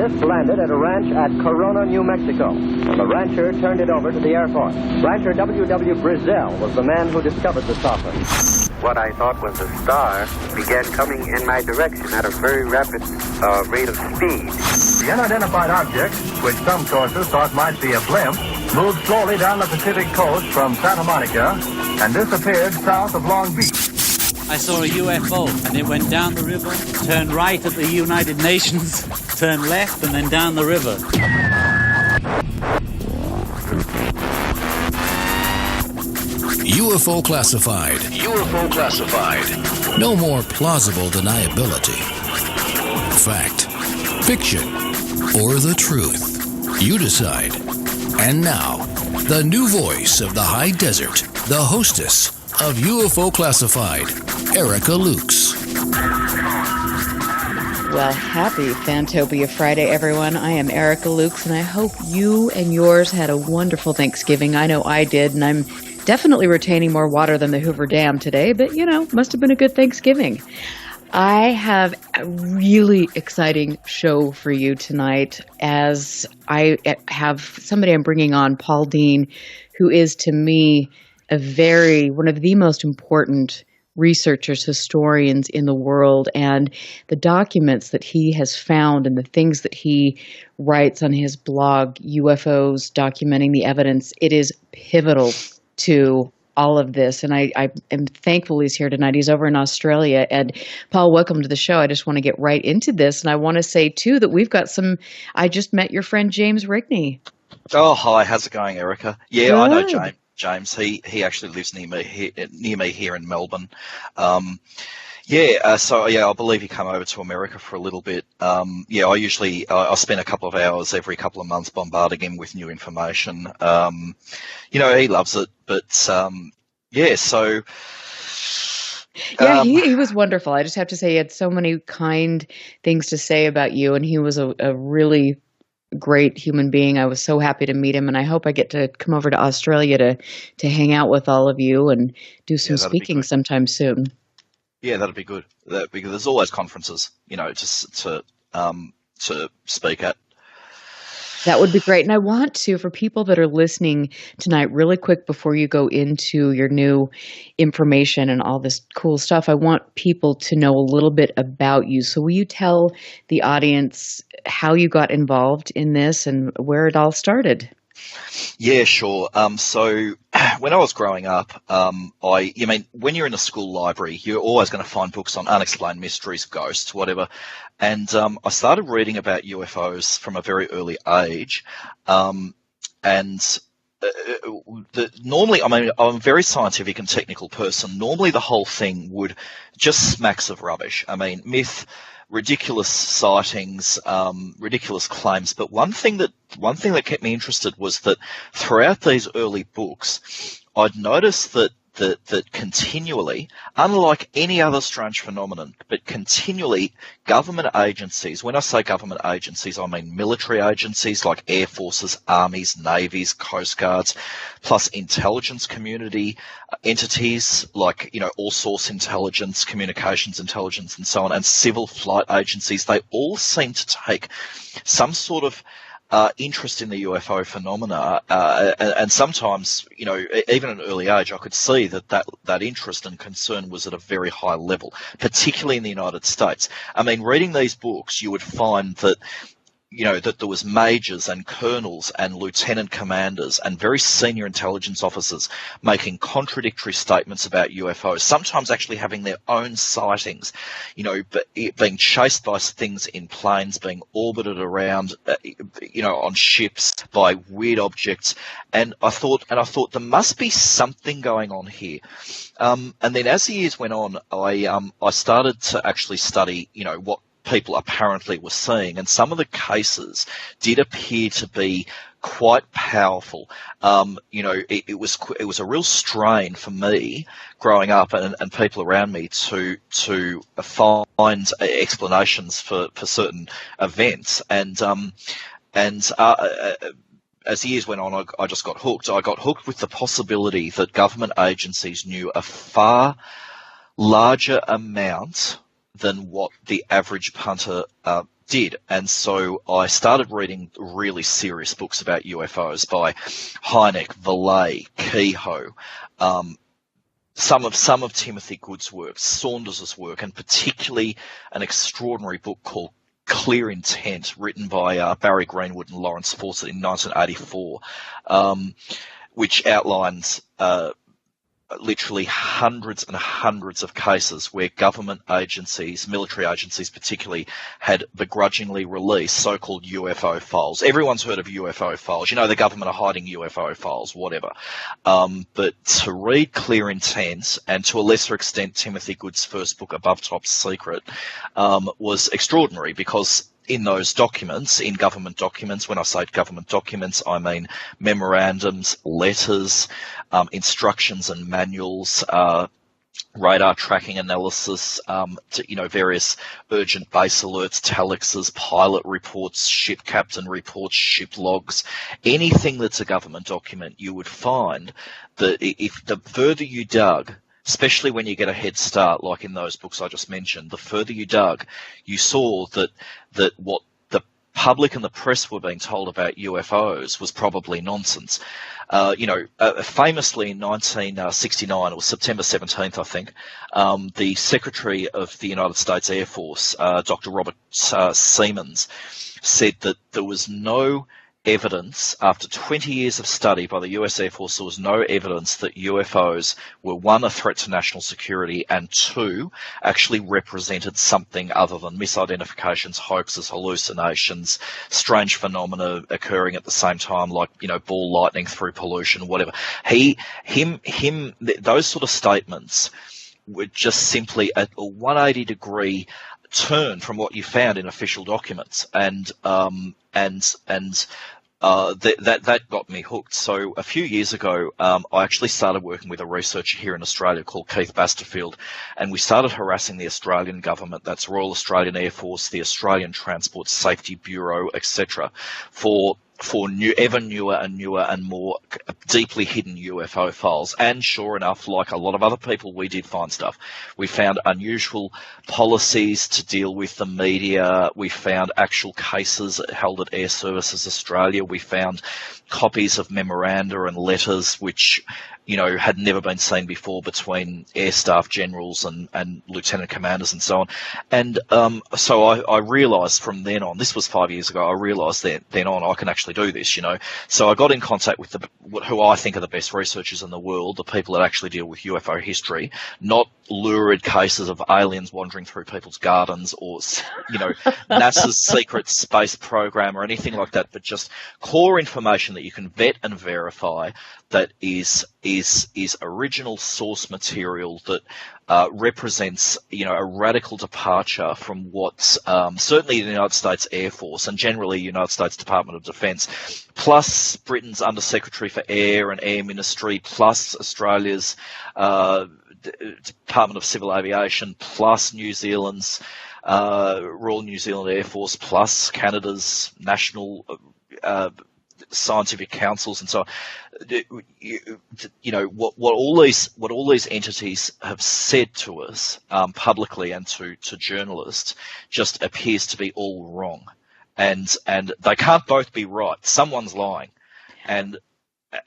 disc landed at a ranch at Corona, New Mexico. The rancher turned it over to the Air Force. Rancher W.W. Brazil was the man who discovered the saucer. What I thought was a star began coming in my direction at a very rapid rate of speed. The unidentified object, which some sources thought might be a blimp, moved slowly down the Pacific coast from Santa Monica and disappeared south of Long Beach. I saw a UFO, and it went down the river, turned right at the United Nations, turned left, and then down the river. UFO classified. UFO classified. No more plausible deniability. Fact, fiction, or the truth. You decide. And now, the new voice of the high desert, the hostess of UFO Classified, Erica Lukes. Well, happy Fantopia Friday, everyone. I am Erica Lukes, and I hope you and yours had a wonderful Thanksgiving. I know I did, and I'm definitely retaining more water than the Hoover Dam today, but, must have been a good Thanksgiving. I have a really exciting show for you tonight, as I have somebody I'm bringing on, Paul Dean, who is, to me, one of the most important researchers, historians in the world, and the documents that he has found and the things that he writes on his blog, UFOs Documenting the Evidence, it is pivotal to all of this. And I am thankful he's here tonight. He's over in Australia. And Paul, welcome to the show. I just want to get right into this. And I want to say, too, that we've got I just met your friend James Rigney. Oh, hi. How's it going, Erica? Yeah, Good. I know James. He actually lives near me here in Melbourne. I believe he came over to America for a little bit. I spend a couple of hours every couple of months bombarding him with new information. He loves it, but he was wonderful. I just have to say he had so many kind things to say about you, and he was a really great human being. I was so happy to meet him, and I hope I get to come over to Australia to hang out with all of you and do some speaking sometime soon. Yeah, that'd be good. There's always conferences, just to speak at. That would be great. And I want to, for people that are listening tonight, really quick before you go into your new information and all this cool stuff, I want people to know a little bit about you. So will you tell the audience how you got involved in this and where it all started? Yeah, sure. So when I was growing up, when you're in a school library, you're always going to find books on unexplained mysteries, ghosts, whatever. And I started reading about UFOs from a very early age. Normally, I'm a very scientific and technical person. Normally, the whole thing would just smacks of rubbish. I mean, myth, ridiculous sightings, ridiculous claims. But one thing that kept me interested was that throughout these early books, I'd noticed that continually, unlike any other strange phenomenon, but continually government agencies, when I say government agencies, I mean military agencies like air forces, armies, navies, coast guards, plus intelligence community entities like, all source intelligence, communications intelligence, and so on, and civil flight agencies, they all seem to take some sort of interest in the UFO phenomena, and sometimes, even at an early age, I could see that interest and concern was at a very high level, particularly in the United States. I mean, reading these books, you would find that that there was majors and colonels and lieutenant commanders and very senior intelligence officers making contradictory statements about UFOs, sometimes actually having their own sightings, being chased by things in planes, being orbited around, on ships by weird objects. And I thought there must be something going on here. And then as the years went on, I started to actually study, what people apparently were seeing, and some of the cases did appear to be quite powerful. It was a real strain for me growing up and people around me to find explanations for certain events, and as the years went on, I just got hooked. I got hooked with the possibility that government agencies knew a far larger amount than what the average punter did. And so I started reading really serious books about UFOs by Hynek, Vallée, Kehoe, some of Timothy Good's work, Saunders's work, and particularly an extraordinary book called Clear Intent, written by Barry Greenwood and Lawrence Fawcett in 1984, which outlines literally hundreds and hundreds of cases where government agencies, military agencies particularly, had begrudgingly released so-called UFO files. Everyone's heard of UFO files. You know, the government are hiding UFO files, whatever. But to read Clear Intent, and to a lesser extent Timothy Good's first book, Above Top Secret, was extraordinary, because in those documents, in government documents, when I say government documents, I mean memorandums, letters, instructions and manuals, radar tracking analysis, various urgent base alerts, telexes, pilot reports, ship captain reports, ship logs, anything that's a government document, you would find that if the further you dug, especially when you get a head start, like in those books I just mentioned, the further you dug, you saw that what the public and the press were being told about UFOs was probably nonsense. Famously in 1969, it was September 17th, I think, the Secretary of the United States Air Force, Dr. Robert Siemens, said that there was no evidence, after 20 years of study by the US Air Force, there was no evidence that UFOs were, one, a threat to national security, and two, actually represented something other than misidentifications, hoaxes, hallucinations, strange phenomena occurring at the same time, like, ball lightning through pollution, whatever. Those sort of statements were just simply a 180-degree turn from what you found in official documents, and that got me hooked. So a few years ago, I actually started working with a researcher here in Australia called Keith Basterfield, and we started harassing the Australian government, that's Royal Australian Air Force, the Australian Transport Safety Bureau, etc., for ever newer and more deeply hidden UFO files. And sure enough, like a lot of other people, we did find stuff. We found unusual policies to deal with the media. We found actual cases held at Air Services Australia. We found copies of memoranda and letters which, had never been seen before between air staff generals and lieutenant commanders and so on. And so I realised from then on, this was 5 years ago, I realised then on I can actually do this, So I got in contact with who I think are the best researchers in the world, the people that actually deal with UFO history, not lurid cases of aliens wandering through people's gardens or, NASA's secret space program or anything like that, but just core information that you can vet and verify that is original source material that represents, a radical departure from what's certainly the United States Air Force and generally United States Department of Defence, plus Britain's Undersecretary for Air and Air Ministry, plus Australia's Department of Civil Aviation, plus New Zealand's Royal New Zealand Air Force, plus Canada's national scientific councils and so on. What all these entities have said to us publicly and to journalists just appears to be all wrong, and they can't both be right. Someone's lying, and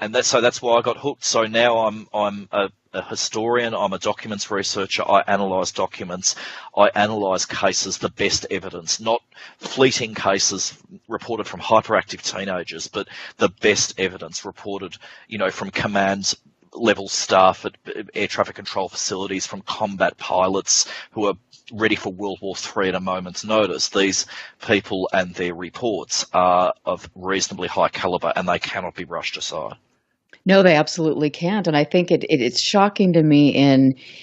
that's why I got hooked. So now I'm a historian, I'm a documents researcher, I analyse documents, I analyse cases, the best evidence, not fleeting cases reported from hyperactive teenagers, but the best evidence reported, from command level staff at air traffic control facilities, from combat pilots who are ready for World War III at a moment's notice. These people and their reports are of reasonably high calibre, and they cannot be brushed aside. No, they absolutely can't. And I think it's shocking to me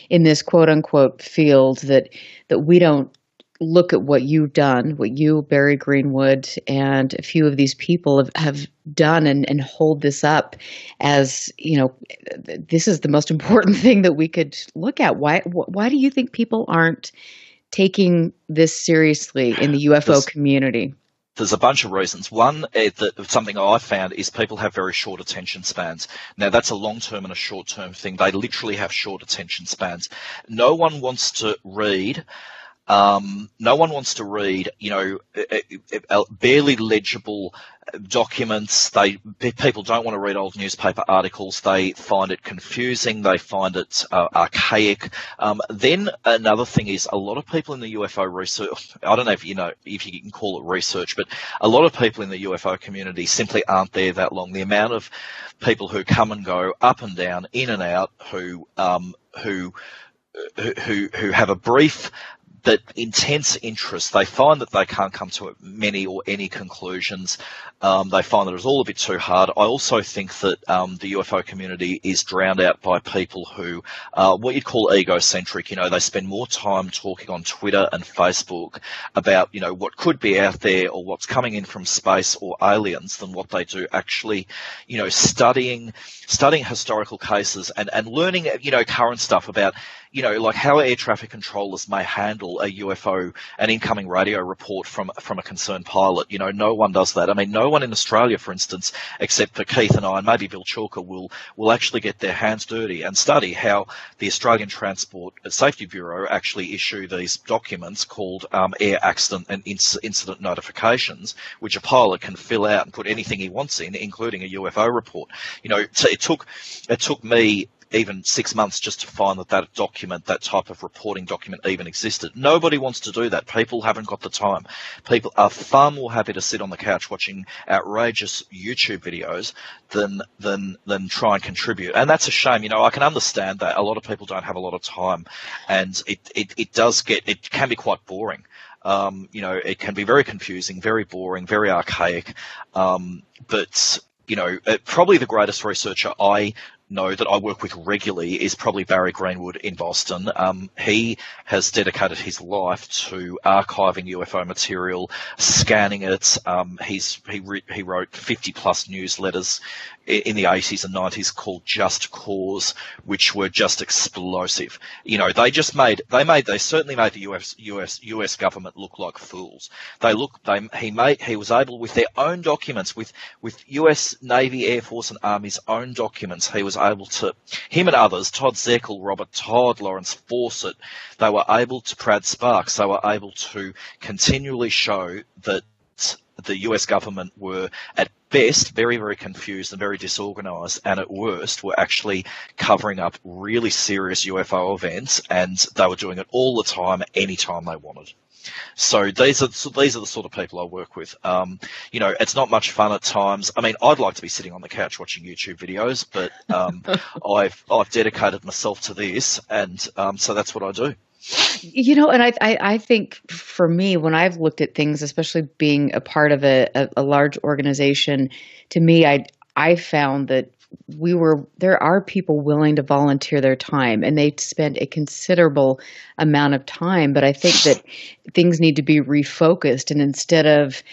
in this quote unquote field that we don't look at what you've done, what you, Barry Greenwood, and a few of these people have done and hold this up as, this is the most important thing that we could look at. Why do you think people aren't taking this seriously in the UFO community? There's a bunch of reasons. One, something I found is people have very short attention spans. Now, that's a long-term and a short-term thing. They literally have short attention spans. No one wants to read No one wants to read, barely legible documents. People don't want to read old newspaper articles. They find it confusing. They find it archaic. Then another thing is a lot of people in the UFO research, I don't know if you can call it research, but a lot of people in the UFO community simply aren't there that long. The amount of people who come and go up and down, in and out, who have a brief but intense interest. They find that they can't come to many or any conclusions. They find that it's all a bit too hard. I also think that the UFO community is drowned out by people who, what you'd call egocentric. They spend more time talking on Twitter and Facebook about, what could be out there or what's coming in from space or aliens than what they do actually, studying historical cases and learning, current stuff about, like how air traffic controllers may handle a UFO, an incoming radio report from a concerned pilot. No one does that. I mean, no one in Australia, for instance, except for Keith and I and maybe Bill Chalker, will actually get their hands dirty and study how the Australian Transport Safety Bureau actually issue these documents called air accident and incident notifications, which a pilot can fill out and put anything he wants in, including a UFO report. So it took me even 6 months just to find that document, that type of reporting document even existed. Nobody wants to do that. People haven't got the time. People are far more happy to sit on the couch watching outrageous YouTube videos than try and contribute. And that's a shame. I can understand that. A lot of people don't have a lot of time, and it can be quite boring. It can be very confusing, very boring, very archaic. But probably the greatest researcher I know that I work with regularly is probably Barry Greenwood in Boston. He has dedicated his life to archiving UFO material, scanning it. He wrote 50 plus newsletters in the 80s and 90s called Just Cause, which were just explosive. They certainly made the US government look like fools. He was able, with their own documents, with US Navy, Air Force and Army's own documents, he was able to, him and others, Todd Zeckel, Robert Todd, Lawrence Fawcett, Brad Sparks, they were able to continually show that the US government were at best very, very confused and very disorganized, and at worst were actually covering up really serious UFO events, and they were doing it all the time, anytime they wanted. So these are the sort of people I work with. It's not much fun at times. I mean, I'd like to be sitting on the couch watching YouTube videos, but I've dedicated myself to this, and so that's what I do. And I think for me, when I've looked at things, especially being a part of a large organization, to me, I found that there are people willing to volunteer their time, and they spend a considerable amount of time. But I think that things need to be refocused, and instead of,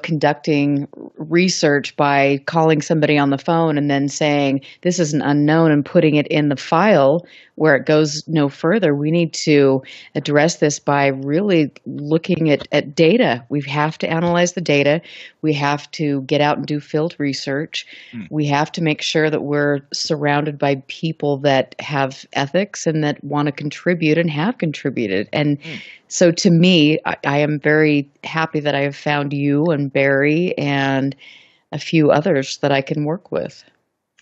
conducting research by calling somebody on the phone and then saying this is an unknown and putting it in the file where it goes no further, we need to address this by really looking at data. We have to analyze the data. We have to get out and do field research. We have to make sure that we're surrounded by people that have ethics and that want to contribute and have contributed. And so to me, I am very happy that I have found you and Barry and a few others that I can work with.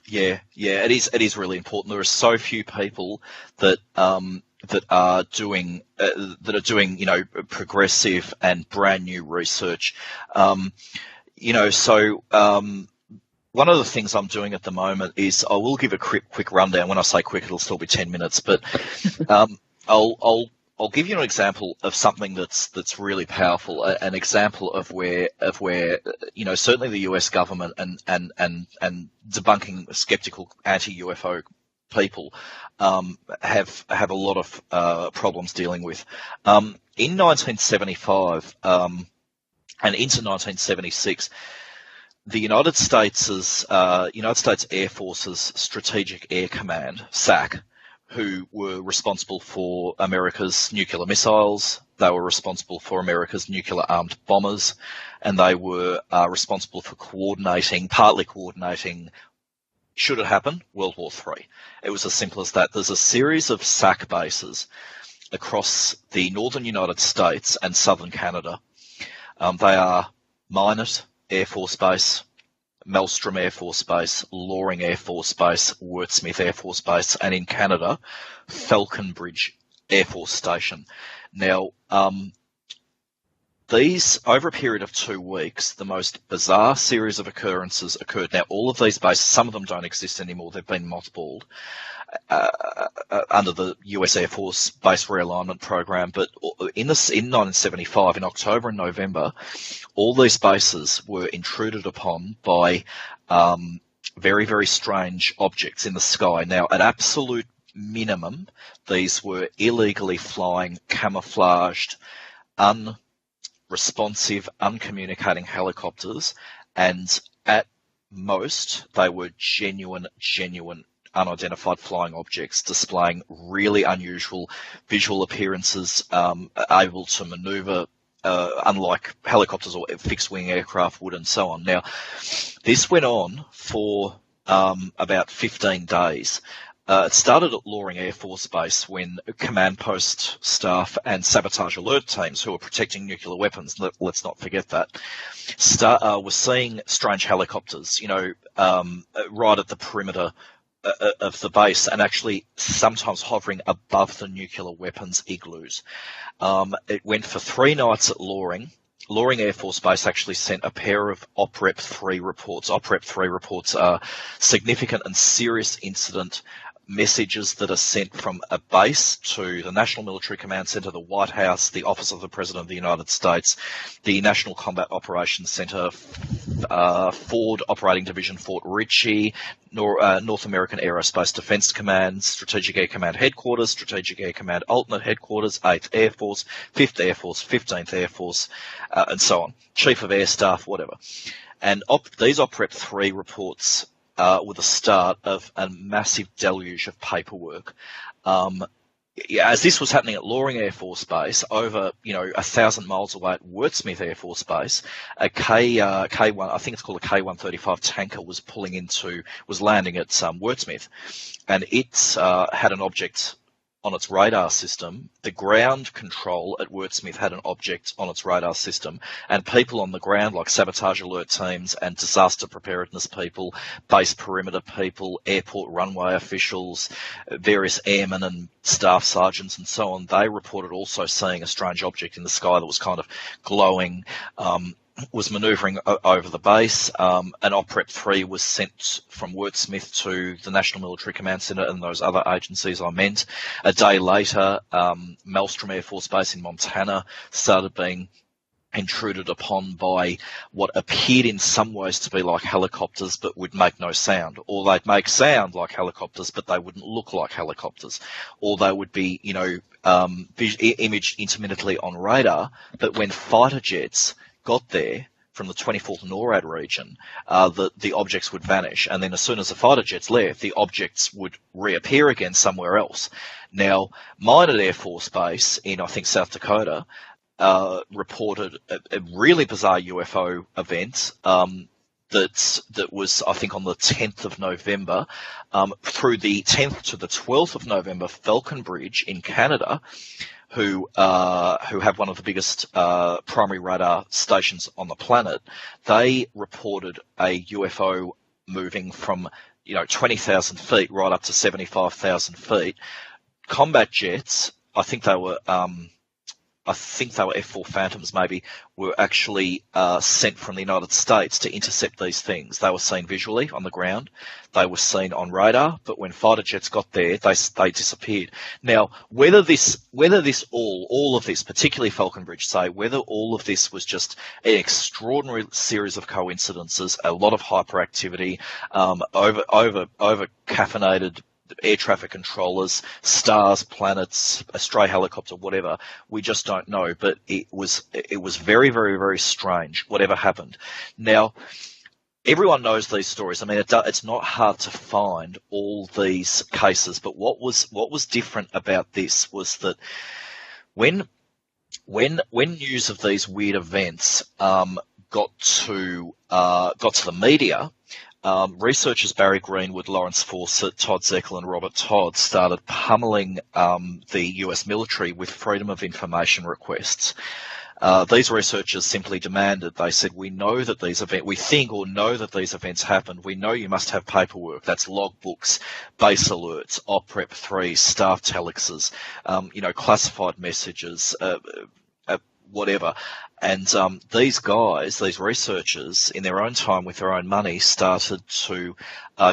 Yeah, it is really important. There are so few people that are doing progressive and brand new research. One of the things I'm doing at the moment is, I will give a quick rundown. When I say quick, it'll still be 10 minutes, but I'll give you an example of something that's really powerful, an example of where certainly the US government and debunking skeptical anti-UFO people have a lot of problems dealing with. In 1975 and into 1976, the United States Air Force's Strategic Air Command, SAC, who were responsible for America's nuclear missiles, they were responsible for America's nuclear-armed bombers, and they were responsible for partly coordinating, should it happen, World War III. It was as simple as that. There's a series of SAC bases across the northern United States and southern Canada. They are Minot Air Force Base, Maelstrom Air Force Base, Loring Air Force Base, Wurtsmith Air Force Base, and in Canada, Falconbridge Air Force Station. Now, these, over a period of 2 weeks, the most bizarre series of occurrences occurred. Now, all of these bases, some of them don't exist anymore. They've been mothballed under the US Air Force Base Realignment Program. But in 1975, in October and November, all these bases were intruded upon by very, very strange objects in the sky. Now, at absolute minimum, these were illegally flying, camouflaged, unresponsive, uncommunicating helicopters, and at most they were genuine unidentified flying objects displaying really unusual visual appearances, able to maneuver unlike helicopters or fixed-wing aircraft would, and so on. Now, this went on for about 15 days. It started at Loring Air Force Base when command post staff and sabotage alert teams who were protecting nuclear weapons, let's not forget that, were seeing strange helicopters, right at the perimeter of the base, and actually sometimes hovering above the nuclear weapons igloos. It went for 3 nights at Loring. Loring Air Force Base actually sent a pair of OPREP 3 reports. OPREP 3 reports are significant and serious incident messages that are sent from a base to the National Military Command Center, the White House, the Office of the President of the United States, the National Combat Operations Center, Ford Operating Division Fort Ritchie, North American Aerospace Defense Command, Strategic Air Command Headquarters, Strategic Air Command Alternate Headquarters, 8th Air Force, 5th Air Force, 15th Air Force, and so on, Chief of Air Staff, whatever. And these OPREP 3 reports were the start of a massive deluge of paperwork. As this was happening at Loring Air Force Base, over 1,000 miles away at Wurtsmith Air Force Base, a K1, I think it's called a K135 tanker, was landing at Wurtsmith, and it had an object on its radar system. The ground control at Wurtsmith had an object on its radar system, and people on the ground, like sabotage alert teams and disaster preparedness people, base perimeter people, airport runway officials, various airmen and staff sergeants and so on, they reported also seeing a strange object in the sky that was kind of glowing, was manoeuvring over the base. An OPREP 3 was sent from Wurtsmith to the National Military Command Center and those other agencies I meant. A day later, Maelstrom Air Force Base in Montana started being intruded upon by what appeared in some ways to be like helicopters but would make no sound, or they'd make sound like helicopters but they wouldn't look like helicopters, or they would be imaged intermittently on radar, but when fighter jets got there from the 24th NORAD region, the objects would vanish, and then as soon as the fighter jets left, the objects would reappear again somewhere else. Now, Minot Air Force Base in, I think, South Dakota reported a really bizarre UFO event that was, I think, on the 10th of November. Through the 10th to the 12th of November, Falconbridge in Canada, who have one of the biggest primary radar stations on the planet, they reported a UFO moving from 20,000 feet right up to 75,000 feet. Combat jets, I think they were F-4 Phantoms maybe, were actually sent from the United States to intercept these things. They were seen visually on the ground. They were seen on radar, but when fighter jets got there, they disappeared. Now, whether all of this, particularly Falconbridge say, whether all of this was just an extraordinary series of coincidences, a lot of hyperactivity, over caffeinated air traffic controllers, stars, planets, a stray helicopter, whatever, we just don't know. But it was very, very, very strange, whatever happened. Now, everyone knows these stories. I mean, it's not hard to find all these cases, but what was different about this was that when news of these weird events got to the media, researchers Barry Greenwood, Lawrence Fawcett, Todd Zeckel and Robert Todd started pummeling the US military with freedom of information requests. These researchers simply demanded, they said, we know that these events, we think or know that these events happened. We know you must have paperwork. That's logbooks, base alerts, OPREP 3, staff telexes, classified messages, whatever. And these guys, these researchers, in their own time with their own money, started to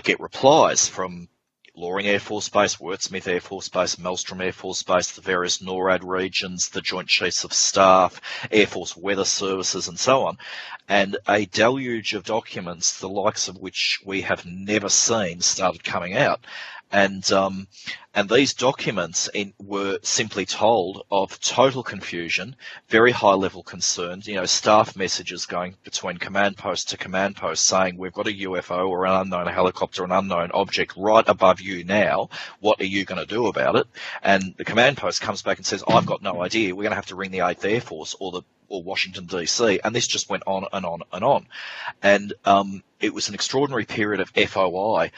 get replies from Loring Air Force Base, Wurtsmith Air Force Base, Maelstrom Air Force Base, the various NORAD regions, the Joint Chiefs of Staff, Air Force Weather Services, and so on. And a deluge of documents, the likes of which we have never seen, started coming out. And these documents were simply told of total confusion, very high-level concerns, staff messages going between command post to command post saying, we've got a UFO or an unknown helicopter, an unknown object right above you now. What are you going to do about it? And the command post comes back and says, I've got no idea. We're going to have to ring the 8th Air Force or Washington, D.C., and this just went on and on and on. And it was an extraordinary period of FOI,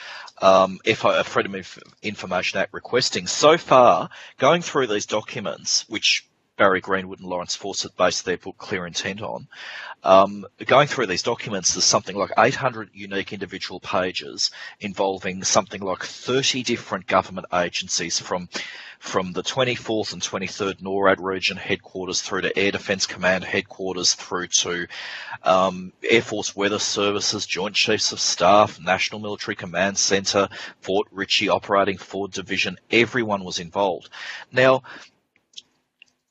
Freedom of Information Act requesting. So far, going through these documents, which Barry Greenwood and Lawrence Fawcett based their book Clear Intent on, going through these documents, there's something like 800 unique individual pages involving something like 30 different government agencies from the 24th and 23rd NORAD region headquarters through to Air Defence Command headquarters through to Air Force Weather Services, Joint Chiefs of Staff, National Military Command Centre, Fort Ritchie Operating Forward Division. Everyone was involved. Now,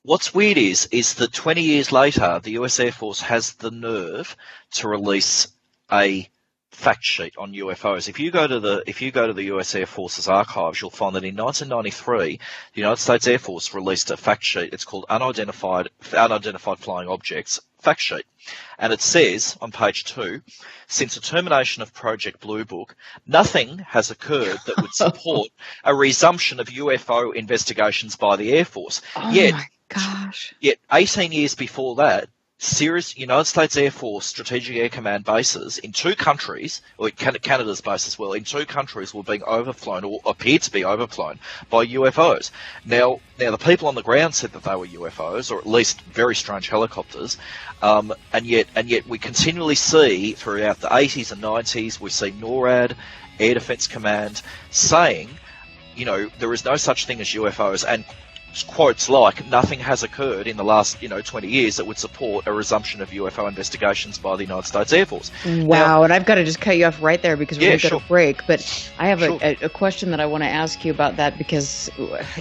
what's weird is that 20 years later, the US Air Force has the nerve to release a fact sheet on UFOs. If you go to the US Air Force's archives, you'll find that in 1993, the United States Air Force released a fact sheet. It's called Unidentified Flying Objects Fact Sheet. And it says on page 2, since the termination of Project Blue Book, nothing has occurred that would support a resumption of UFO investigations by the Air Force. Oh my gosh. Yet 18 years before that, serious United States Air Force Strategic Air Command bases in 2 countries, or Canada's base as well, in 2 countries were being overflown or appeared to be overflown by UFOs. Now the people on the ground said that they were UFOs, or at least very strange helicopters, and yet we continually see throughout the 80s and 90s, we see NORAD, Air Defence Command saying, there is no such thing as UFOs, and quotes like, nothing has occurred in the last 20 years that would support a resumption of UFO investigations by the United States Air Force. Wow. Now, and I've got to just cut you off right there because we're going to go to break, but I have a question that I want to ask you about that because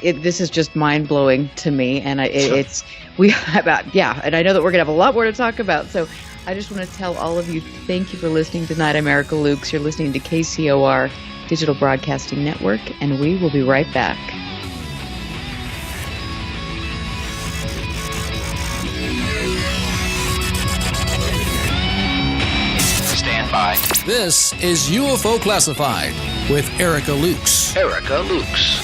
this is just mind-blowing to me, and and I know that we're going to have a lot more to talk about, so I just want to tell all of you, thank you for listening tonight. I'm Erica Lukes. You're listening to KCOR Digital Broadcasting Network, and we will be right back. This is UFO Classified with Erica Lukes. Erica Lukes.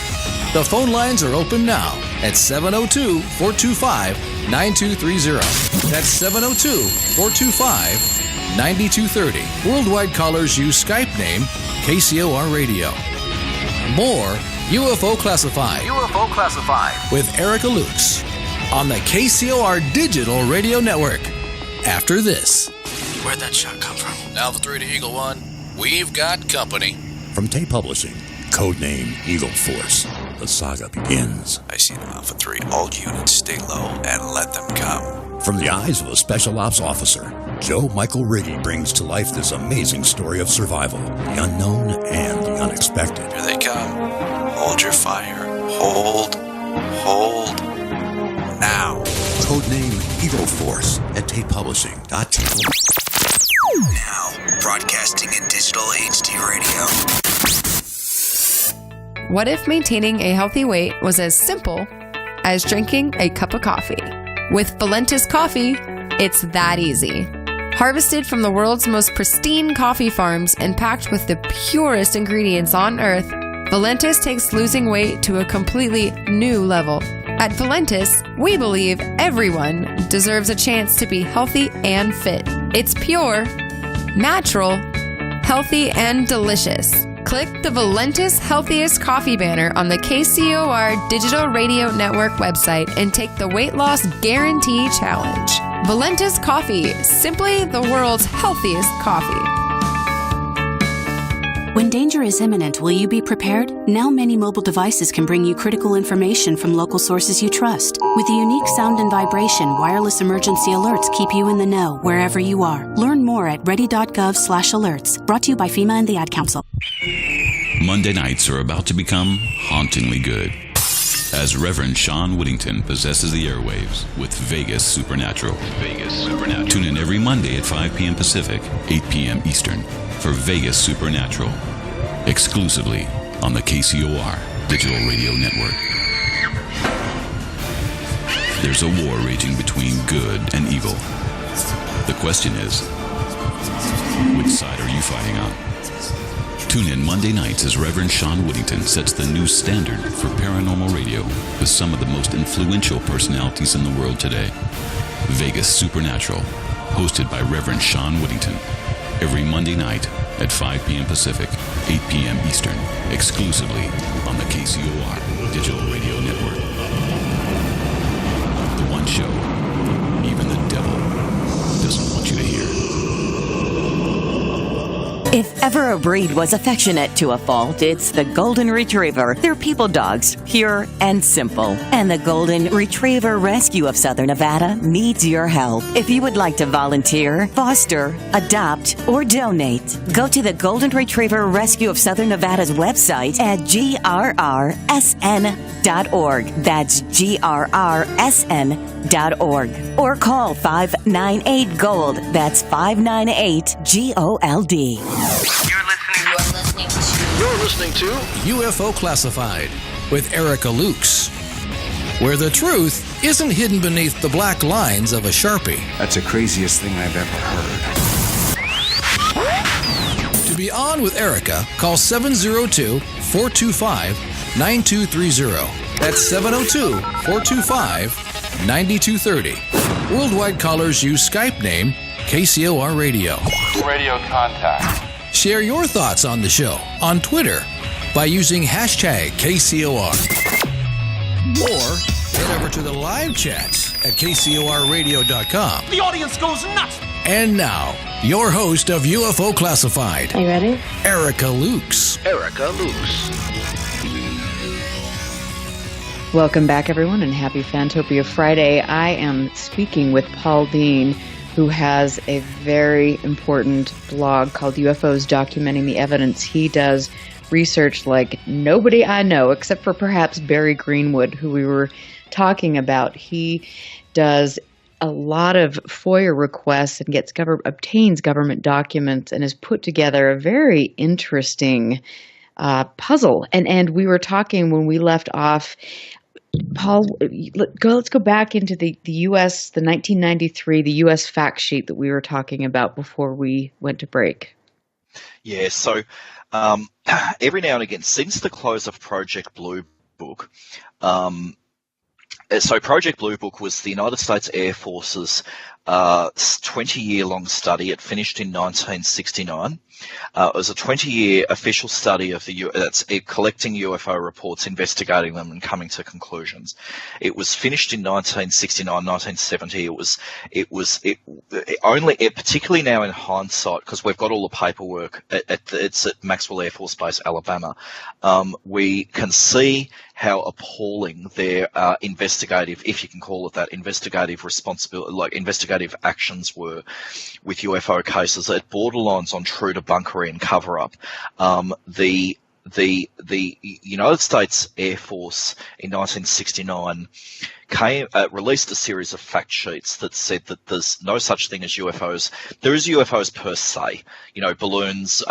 The phone lines are open now at 702-425-9230. That's 702-425-9230. Worldwide callers use Skype name KCOR Radio. More UFO Classified. UFO Classified with Erica Lukes on the KCOR Digital Radio Network. After this. Where'd that shot come from? Alpha 3 to Eagle 1, we've got company. From Tate Publishing, codename Eagle Force, the saga begins. I see them, Alpha 3. All units stay low and let them come. From the eyes of a special ops officer, Joe Michael Riggy brings to life this amazing story of survival, the unknown and the unexpected. Here they come. Hold your fire. Hold. Now. Codename Eagle Force at TatePublishing.com. Now, broadcasting in digital HD radio. What if maintaining a healthy weight was as simple as drinking a cup of coffee? With Valentis coffee, it's that easy. Harvested from the world's most pristine coffee farms and packed with the purest ingredients on earth, Valentis takes losing weight to a completely new level. At Valentis, we believe everyone deserves a chance to be healthy and fit. It's pure, natural, healthy, and delicious. Click the Valentis Healthiest Coffee banner on the KCOR Digital Radio Network website and take the Weight Loss Guarantee Challenge. Valentis Coffee, simply the world's healthiest coffee. When danger is imminent, will you be prepared? Now many mobile devices can bring you critical information from local sources you trust. With the unique sound and vibration, wireless emergency alerts keep you in the know wherever you are. Learn more at ready.gov/alerts. Brought to you by FEMA and the Ad Council. Monday nights are about to become hauntingly good, as Reverend Sean Whittington possesses the airwaves with Vegas Supernatural. Tune in every Monday at 5 p.m. Pacific, 8 p.m. Eastern for Vegas Supernatural, exclusively on the KCOR Digital Radio Network. There's a war raging between good and evil. The question is, which side are you fighting on? Tune in Monday nights as Reverend Sean Whittington sets the new standard for paranormal radio with some of the most influential personalities in the world today. Vegas Supernatural, hosted by Reverend Sean Whittington, every Monday night at 5 p.m. Pacific, 8 p.m. Eastern, exclusively on the KCOR Digital Radio Network. The one show even the devil doesn't want you to hear. If ever a breed was affectionate to a fault, it's the Golden Retriever. They're people dogs, pure and simple. And the Golden Retriever Rescue of Southern Nevada needs your help. If you would like to volunteer, foster, adopt, or donate, go to the Golden Retriever Rescue of Southern Nevada's website at grrsn.org. That's grrsn.org. Or call 598-GOLD. That's 598-GOLD. You're listening to UFO Classified with Erica Lukes, where the truth isn't hidden beneath the black lines of a Sharpie. That's the craziest thing I've ever heard. To be on with Erica, call 702-425-9230. That's 702-425-9230. Worldwide callers use Skype name KCOR Radio. Radio contact. Share your thoughts on the show on Twitter by using hashtag KCOR. Or head over to the live chats at KCORradio.com. The audience goes nuts. And now, your host of UFO Classified. Are you ready? Erica Lukes. Welcome back, everyone, and happy Fantopia Friday. I am speaking with Paul Dean, who has a very important blog called UFOs Documenting the Evidence. He does research like nobody I know, except for perhaps Barry Greenwood, who we were talking about. He does a lot of FOIA requests and obtains government documents and has put together a very interesting puzzle. And we were talking when we left off. Paul, let's go back into the U.S., the 1993, the U.S. fact sheet that we were talking about before we went to break. Yeah, so every now and again, since the close of Project Blue Book, so Project Blue Book was the United States Air Force's 20-year-long study. It finished in 1969. It was a 20-year official study of that's collecting UFO reports, investigating them, and coming to conclusions. It was finished in 1969, 1970. Particularly now in hindsight, because we've got all the paperwork. It's at Maxwell Air Force Base, Alabama. We can see how appalling their investigative, if you can call it that, investigative responsibility, like investigative actions were with UFO cases. It borderlines on true debunkery and cover up. The United States Air Force in 1969 released a series of fact sheets that said that there's no such thing as UFOs. There is UFOs per se, balloons,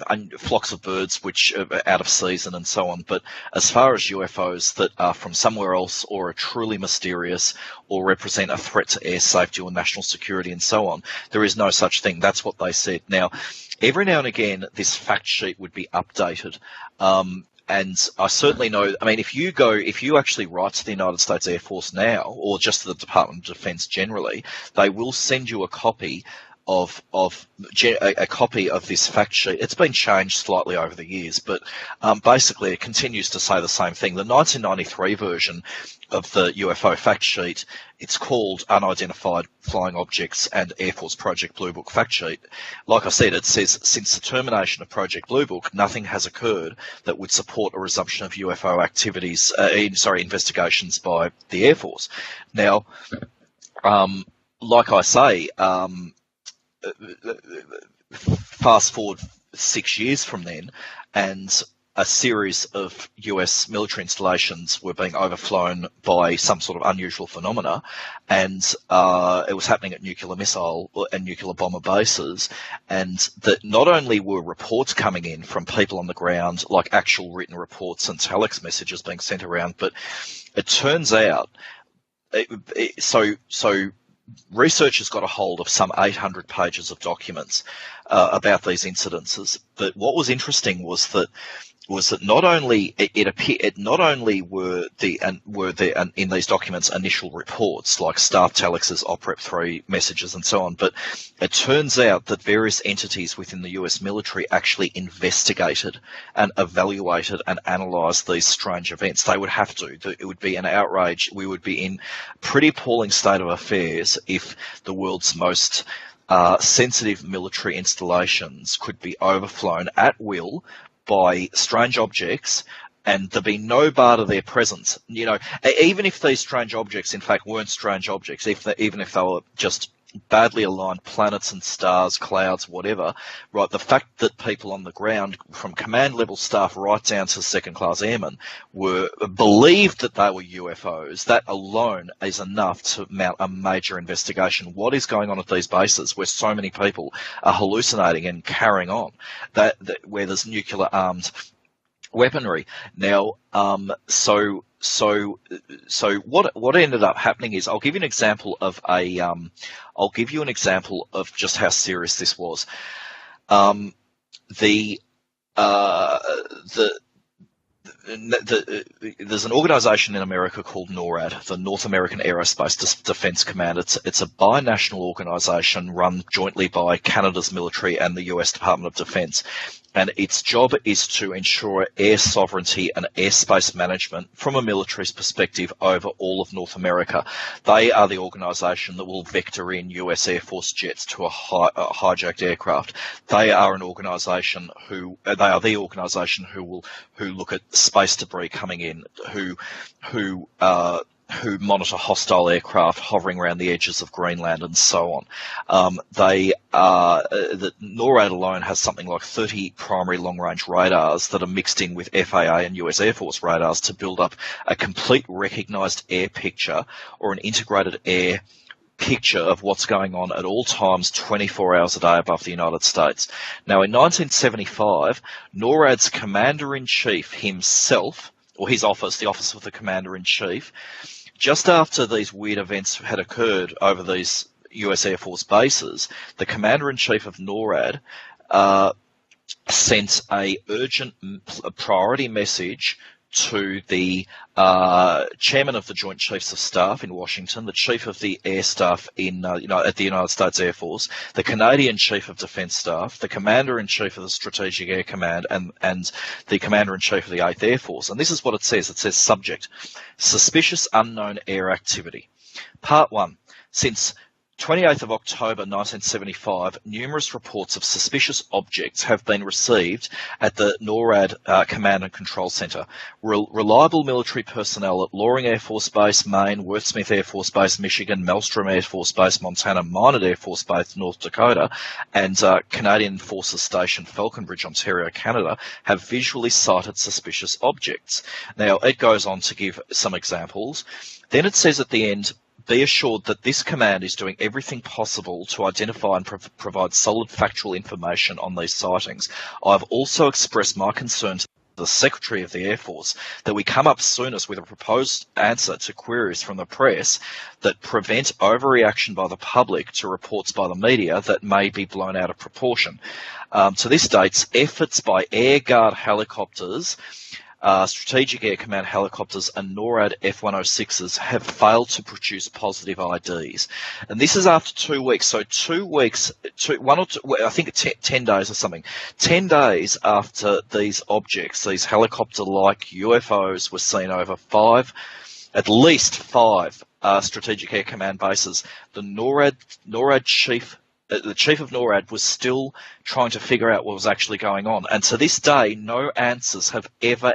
and flocks of birds which are out of season and so on. But as far as UFOs that are from somewhere else or are truly mysterious or represent a threat to air safety or national security and so on, there is no such thing. That's what they said. Now, every now and again, this fact sheet would be updated. And I certainly know, if you actually write to the United States Air Force now, or just to the Department of Defense generally, they will send you a copy a copy of this fact sheet. It's been changed slightly over the years, but basically it continues to say the same thing. The 1993 version of the UFO fact sheet, it's called Unidentified Flying Objects and Air Force Project Blue Book fact sheet. Like I said, it says, since the termination of Project Blue Book, nothing has occurred that would support a resumption of UFO activities, investigations by the Air Force. Now, like I say, fast forward 6 years from then, and a series of US military installations were being overflown by some sort of unusual phenomena, and it was happening at nuclear missile and nuclear bomber bases, and that not only were reports coming in from people on the ground, like actual written reports and telex messages being sent around, but it turns out, so researchers got a hold of some 800 pages of documents about these incidences. But what was interesting was that not only were there in these documents initial reports like staff telexes, OPREP 3 messages, and so on, but it turns out that various entities within the US military actually investigated and evaluated and analysed these strange events. They would have to. It would be an outrage. We would be in pretty appalling state of affairs if the world's most sensitive military installations could be overflown at will by strange objects, and there be no bar to their presence. You know, even if these strange objects, in fact, weren't strange objects, even if they were just badly aligned planets and stars, clouds, whatever, right, the fact that people on the ground, from command level staff right down to second class airmen, believed that they were UFOs, that alone is enough to mount a major investigation. What is going on at these bases where so many people are hallucinating and carrying on, that where there's nuclear armed weaponry? Now, so what ended up happening is, I'll give you an example of just how serious this was. There's an organisation in America called NORAD, the North American Aerospace Defence Command. It's a binational organisation run jointly by Canada's military and the US Department of Defence. And its job is to ensure air sovereignty and airspace management from a military's perspective over all of North America. They are the organisation that will vector in US Air Force jets to a hijacked aircraft. They are the organisation who look at space debris coming in, who monitor hostile aircraft hovering around the edges of Greenland and so on. The NORAD alone has something like 30 primary long-range radars that are mixed in with FAA and US Air Force radars to build up a complete recognised air picture, or an integrated air picture of what's going on at all times, 24 hours a day above the United States. Now, in 1975, NORAD's Commander-in-Chief himself, or his office, the Office of the Commander-in-Chief, just after these weird events had occurred over these US Air Force bases, the Commander-in-Chief of NORAD sent a urgent priority message to the chairman of the Joint Chiefs of Staff in Washington, the chief of the air staff in at the United States Air Force, the Canadian Chief of Defence Staff, the Commander-in-Chief of the Strategic Air Command, and the Commander-in-Chief of the 8th Air Force. And this is what it says. It says, subject, suspicious unknown air activity. Part 1. Since 28th of October 1975, numerous reports of suspicious objects have been received at the NORAD Command and Control Centre. Reliable military personnel at Loring Air Force Base, Maine, Worth-Smith Air Force Base, Michigan, Maelstrom Air Force Base, Montana, Minot Air Force Base, North Dakota, and Canadian Forces Station Falconbridge, Ontario, Canada, have visually sighted suspicious objects. Now, it goes on to give some examples. Then it says at the end, be assured that this command is doing everything possible to identify and provide solid factual information on these sightings. I have also expressed my concern to the Secretary of the Air Force that we come up soonest with a proposed answer to queries from the press that prevent overreaction by the public to reports by the media that may be blown out of proportion. To this date, efforts by Air Guard helicopters Strategic Air Command helicopters and NORAD F-106s have failed to produce positive IDs. And this is after 2 weeks. So 2 weeks, 10 days or something. 10 days after these objects, these helicopter-like UFOs were seen over at least five Strategic Air Command bases, the NORAD chief, the chief of NORAD was still trying to figure out what was actually going on. And to this day, no answers have ever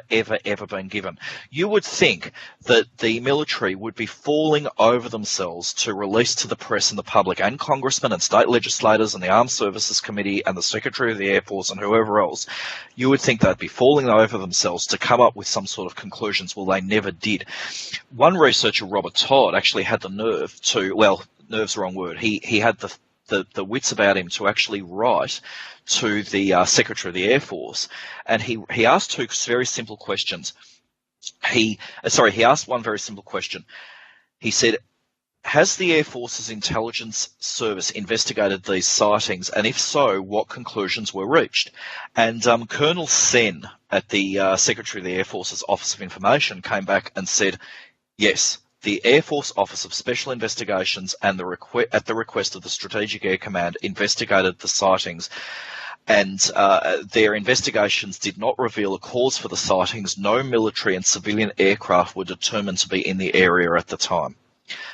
been given. You would think that the military would be falling over themselves to release to the press and the public and congressmen and state legislators and the Armed Services Committee and the Secretary of the Air Force and whoever else. You would think they'd be falling over themselves to come up with some sort of conclusions. Well, they never did. One researcher, Robert Todd, actually had the nerve to, well, nerve's the wrong word. He had the wits about him to actually write to the Secretary of the Air Force, and he asked two very simple questions. He asked one very simple question. He said, has the Air Force's intelligence service investigated these sightings, and if so, what conclusions were reached? And Colonel Sen at the Secretary of the Air Force's Office of Information came back and said, yes, the Air Force Office of Special Investigations and at the request of the Strategic Air Command investigated the sightings, and their investigations did not reveal a cause for the sightings. No military and civilian aircraft were determined to be in the area at the time.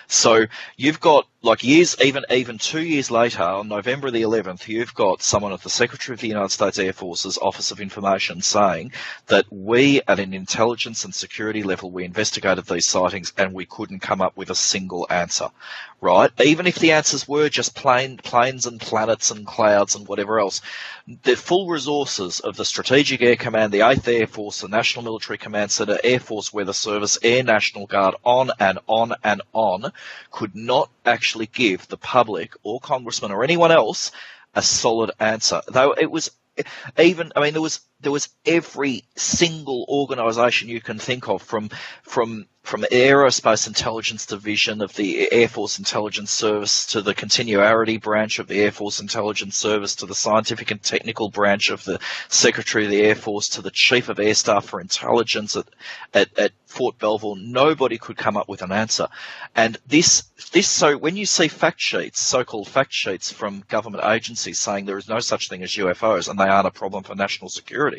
So you've got, like, even 2 years later, on November the 11th, you've got someone at the Secretary of the United States Air Force's Office of Information saying that we, at an intelligence and security level, we investigated these sightings and we couldn't come up with a single answer, right? Even if the answers were just planes and planets and clouds and whatever else, the full resources of the Strategic Air Command, the 8th Air Force, the National Military Command Center, Air Force Weather Service, Air National Guard, on and on and on, could not actually give the public or congressmen or anyone else a solid answer. Though it was there was every single organisation you can think of, from the Aerospace Intelligence Division of the Air Force Intelligence Service to the Continuity Branch of the Air Force Intelligence Service to the Scientific and Technical Branch of the Secretary of the Air Force to the Chief of Air Staff for Intelligence at Fort Belvoir. Nobody could come up with an answer. And so when you see fact sheets, so-called fact sheets from government agencies saying there is no such thing as UFOs and they aren't a problem for national security,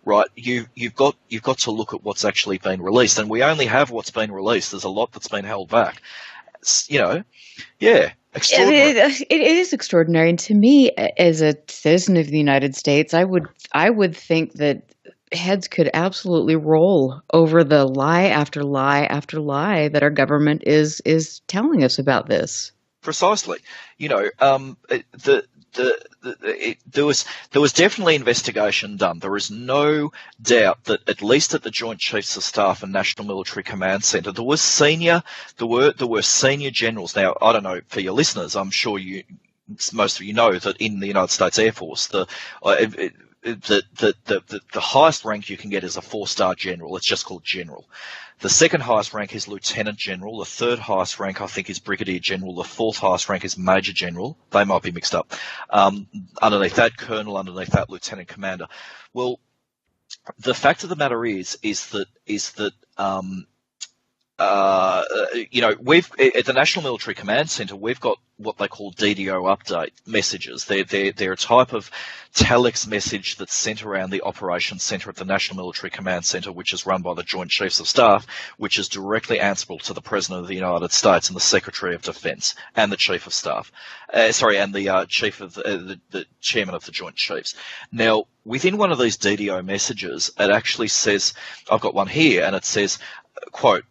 right, you've got to look at what's actually been released. And we only have what's been released. There's a lot that's been held back. Extraordinary. It is extraordinary. And to me, as a citizen of the United States, I would think that heads could absolutely roll over the lie after lie after lie that our government is telling us about this. Precisely. There was definitely investigation done. There is no doubt that at least at the Joint Chiefs of Staff and National Military Command Center, there were senior generals. Now, I don't know, for your listeners, I'm sure most of you know that in the United States Air Force, the highest rank you can get is a 4-star general. It's just called general. The second highest rank is lieutenant general. The third highest rank, I think, is brigadier general. The fourth highest rank is major general. They might be mixed up. Underneath that, colonel. Underneath that, lieutenant commander. Well, the fact of the matter is that we've at the National Military Command Center, we've got what they call DDO update messages. They're a type of telex message that's sent around the operations center at the National Military Command Center, which is run by the Joint Chiefs of Staff, which is directly answerable to the President of the United States and the Secretary of Defense and the Chief of Staff, and the Chief of the Chairman of the Joint Chiefs. Now, within one of these DDO messages, it actually says, I've got one here, and it says, quote,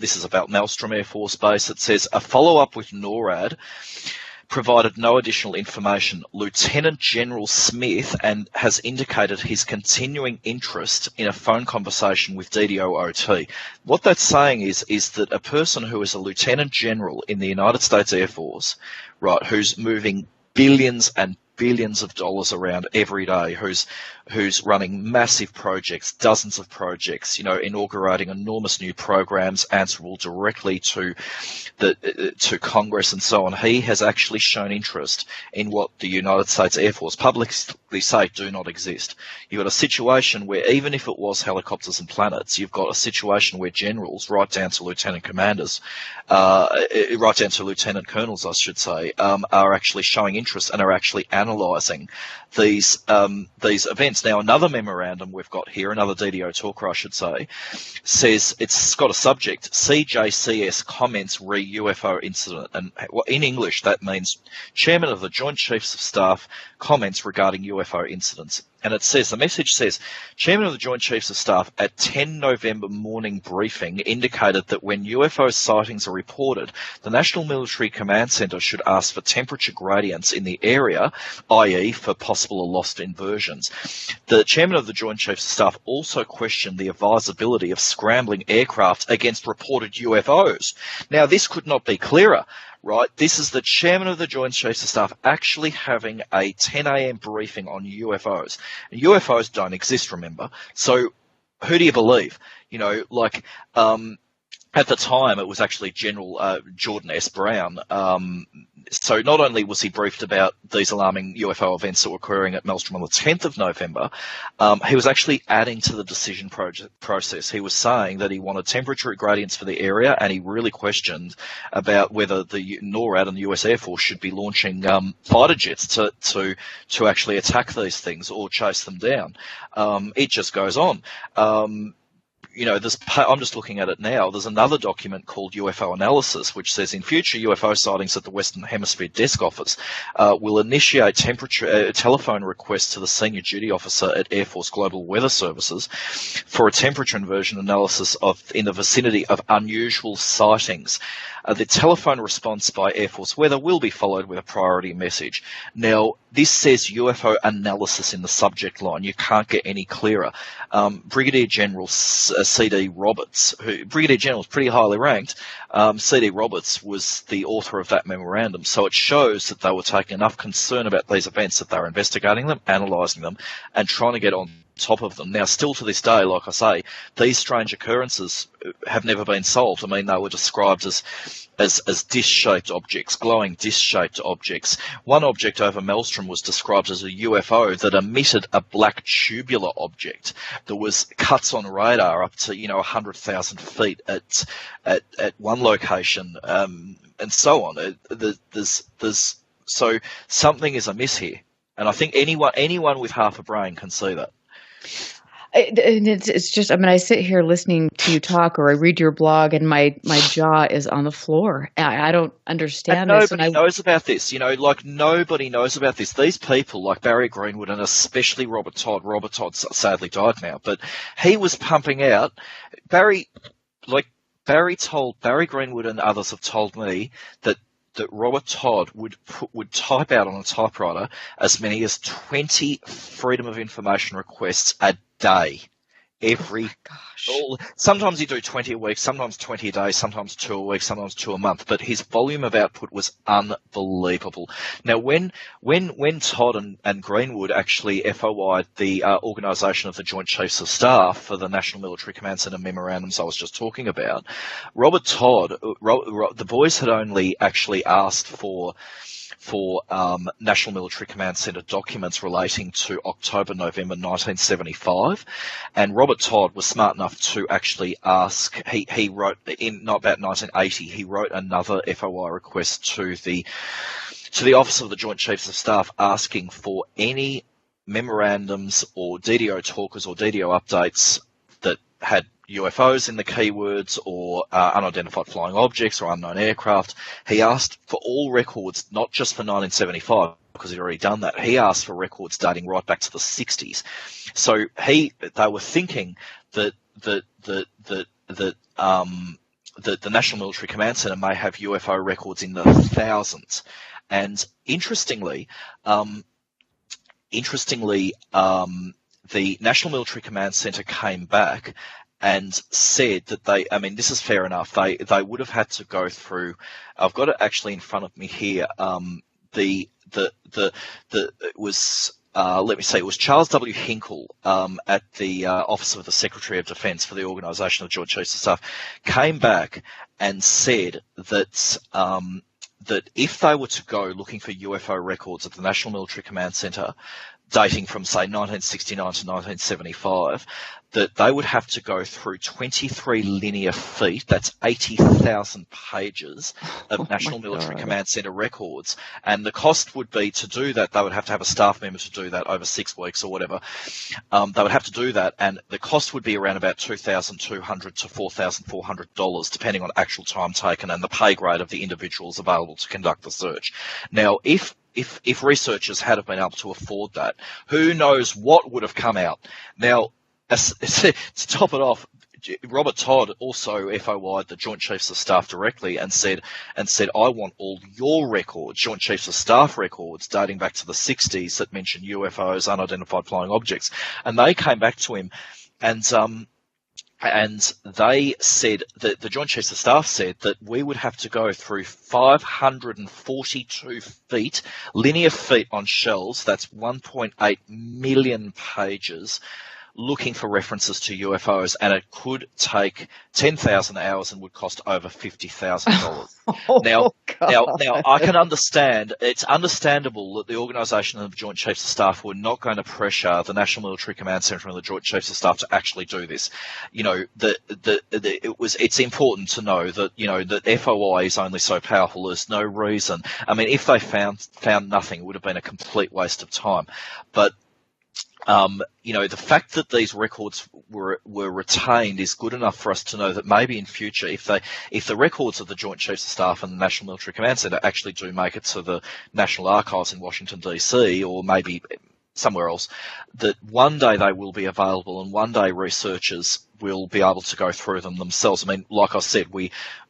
this is about Maelstrom Air Force Base. It says, a follow-up with NORAD provided no additional information. Lieutenant General Smith has indicated his continuing interest in a phone conversation with DDO-OT. What that's saying is that a person who is a lieutenant general in the United States Air Force, right, who's moving billions and billions of dollars around every day, who's running massive projects, dozens of projects, inaugurating enormous new programs answerable directly to Congress and so on. He has actually shown interest in what the United States Air Force publicly specifically say do not exist. You've got a situation where even if it was helicopters and planets, you've got a situation where generals, right down to lieutenant commanders, right down to lieutenant colonels, I should say, are actually showing interest and are actually analysing these events. Now, another memorandum we've got here, another DDO talker, I should say, says it's got a subject, CJCS comments re UFO incident, and in English that means Chairman of the Joint Chiefs of Staff comments regarding UFO incidents. And it says, the message says, Chairman of the Joint Chiefs of Staff at 10 November morning briefing indicated that when UFO sightings are reported, the National Military Command Centre should ask for temperature gradients in the area, i.e. for possible or lost inversions. The Chairman of the Joint Chiefs of Staff also questioned the advisability of scrambling aircraft against reported UFOs. Now, this could not be clearer. Right, this is the Chairman of the Joint Chiefs of Staff actually having a 10 a.m. briefing on UFOs. And UFOs don't exist, remember. So who do you believe? You know, like at the time it was actually General Jordan S. Brown. So not only was he briefed about these alarming UFO events that were occurring at Maelstrom on the 10th of November, he was actually adding to the decision process. He was saying that he wanted temperature gradients for the area, and he really questioned about whether the NORAD and the US Air Force should be launching fighter jets to actually attack these things or chase them down. It just goes on. You know, I'm just looking at it now. There's another document called UFO Analysis, which says in future UFO sightings at the Western Hemisphere Desk Office will initiate telephone requests to the Senior Duty Officer at Air Force Global Weather Services for a temperature inversion analysis in the vicinity of unusual sightings. The telephone response by Air Force Weather will be followed with a priority message. Now, this says UFO analysis in the subject line. You can't get any clearer. Brigadier General C.D. Roberts, Brigadier General is pretty highly ranked. C.D. Roberts was the author of that memorandum. So it shows that they were taking enough concern about these events that they were investigating them, analysing them, and trying to get on top of them. Now, still to this day, like I say, these strange occurrences have never been solved. I mean, they were described as disc-shaped objects, glowing disc-shaped objects. One object over Maelstrom was described as a UFO that emitted a black tubular object. There was cuts on radar up to 100,000 feet at one location, and so on. So something is amiss here, and I think anyone with half a brain can see that. And it's just, I mean, I sit here listening to you talk, or I read your blog, and my jaw is on the floor. I don't understand and this. Nobody knows about this. Nobody knows about this. These people, like Barry Greenwood and especially Robert Todd. Robert Todd sadly died now, but he was pumping out. Barry Greenwood and others have told me that Robert Todd would type out on a typewriter as many as 20 Freedom of Information requests a day. Sometimes he'd do 20 a week, sometimes 20 a day, sometimes 2 a week, sometimes 2 a month, but his volume of output was unbelievable. Now, when Todd and Greenwood actually FOI'd the organisation of the Joint Chiefs of Staff for the National Military Command Centre memorandums I was just talking about, Robert Todd, the boys had only actually asked for National Military Command Centre documents relating to October-November 1975, and Robert Todd was smart enough to actually ask. He wrote in about 1980. He wrote another FOI request to the Office of the Joint Chiefs of Staff asking for any memorandums or DDO talkers or DDO updates that had UFOs in the keywords or unidentified flying objects or unknown aircraft. He asked for all records, not just for 1975, because he'd already done that. He asked for records dating right back to the 60s. So they were thinking that the National Military Command Centre may have UFO records in the thousands. And interestingly, the National Military Command Centre came back and said that this is fair enough. They would have had to go through. I've got it actually in front of me here. It was Charles W. Hinkle at the Office of the Secretary of Defence for the Organisation of Joint Chiefs of Staff came back and said that that if they were to go looking for UFO records at the National Military Command Centre, dating from, say, 1969 to 1975, that they would have to go through 23 linear feet, that's 80,000 pages of National Military Command Centre records. And the cost would be to do that, they would have to have a staff member to do that over 6 weeks or whatever. They would have to do that, and the cost would be around about $2,200 to $4,400, depending on actual time taken and the pay grade of the individuals available to conduct the search. Now, if researchers had have been able to afford that, who knows what would have come out. Now, to top it off, Robert Todd also FOI'd the Joint Chiefs of Staff directly and said, I want all your records, Joint Chiefs of Staff records dating back to the 60s that mention UFOs, unidentified flying objects. And they came back to him and they said that the Joint Chiefs of Staff said that we would have to go through 542 feet, linear feet on shells, that's 1.8 million pages, looking for references to UFOs, and it could take 10,000 hours and would cost over $50,000. Now, I can understand, it's understandable that the organisation of the Joint Chiefs of Staff were not going to pressure the National Military Command Centre and the Joint Chiefs of Staff to actually do this. You know, it's important to know that, you know, that FOI is only so powerful. There's no reason. I mean, if they found nothing, it would have been a complete waste of time. But you know, the fact that these records were retained is good enough for us to know that maybe in future, if the records of the Joint Chiefs of Staff and the National Military Command Centre actually do make it to the National Archives in Washington, D.C., or maybe somewhere else, that one day they will be available and one day researchers will be able to go through them themselves. I mean, like I said,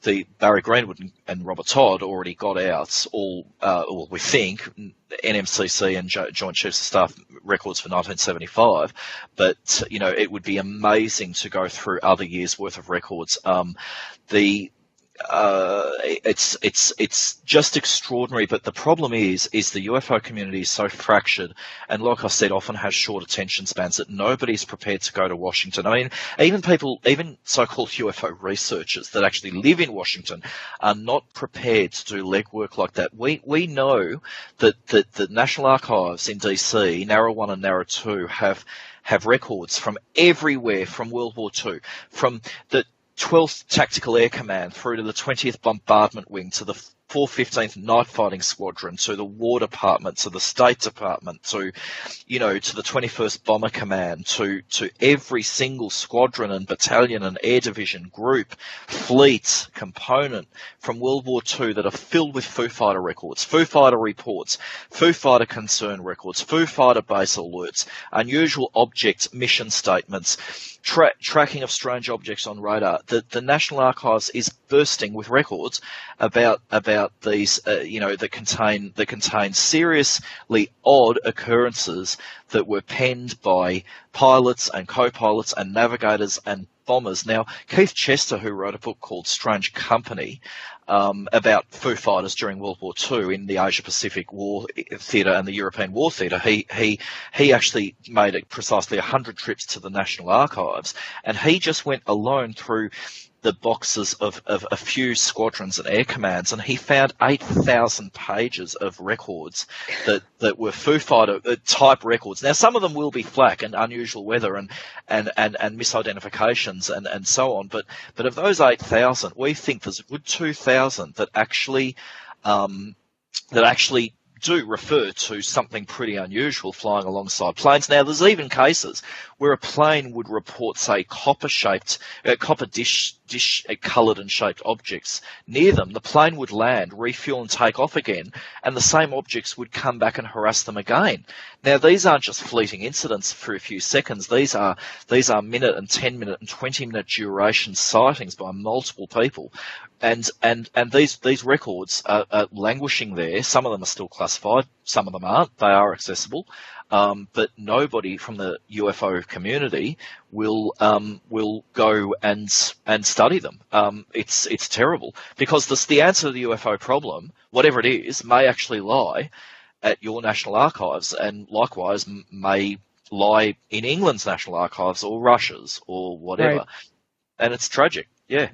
the Barry Greenwood and Robert Todd already got out all, we think, NMCC and Joint Chiefs of Staff records for 1975, but, you know, it would be amazing to go through other years' worth of records. It's just extraordinary, but the problem is the UFO community is so fractured, and like I said, often has short attention spans that nobody's prepared to go to Washington. I mean, even so-called UFO researchers that actually live in Washington are not prepared to do legwork like that. We know that the National Archives in DC, Narrow 1 and Narrow 2, have records from everywhere from World War II, from the 12th Tactical Air Command through to the 20th Bombardment Wing, to the 415th Night Fighting Squadron, to the War Department, to the State Department, to the 21st Bomber Command, to every single squadron and battalion and air division, group, fleet, component from World War II that are filled with Foo Fighter records, Foo Fighter reports, Foo Fighter concern records, Foo Fighter base alerts, unusual object mission statements, tracking of strange objects on radar. The National Archives is bursting with records about these, that contain seriously odd occurrences that were penned by pilots and co-pilots and navigators and bombers. Now, Keith Chester, who wrote a book called Strange Company, about Foo Fighters during World War II in the Asia-Pacific War Theatre and the European War Theatre, he actually made precisely 100 trips to the National Archives, and he just went alone through the boxes of a few squadrons and air commands, and he found 8,000 pages of records that were Foo Fighter type records. Now, some of them will be flak and unusual weather and misidentifications and so on, but of those 8,000, we think there's a good 2,000 that actually do refer to something pretty unusual flying alongside planes. Now, there's even cases where a plane would report, say, copper dish coloured and shaped objects near them. The plane would land, refuel and take off again, and the same objects would come back and harass them again. Now, these aren't just fleeting incidents for a few seconds. These are minute and 10-minute and 20-minute duration sightings by multiple people. And these records are languishing there. Some of them are still classified, some of them aren't. They are accessible, but nobody from the UFO community will go and study them. It's terrible, because the answer to the UFO problem, whatever it is, may actually lie at your National Archives, and likewise may lie in England's National Archives or Russia's or whatever. Right. And it's tragic. Yeah.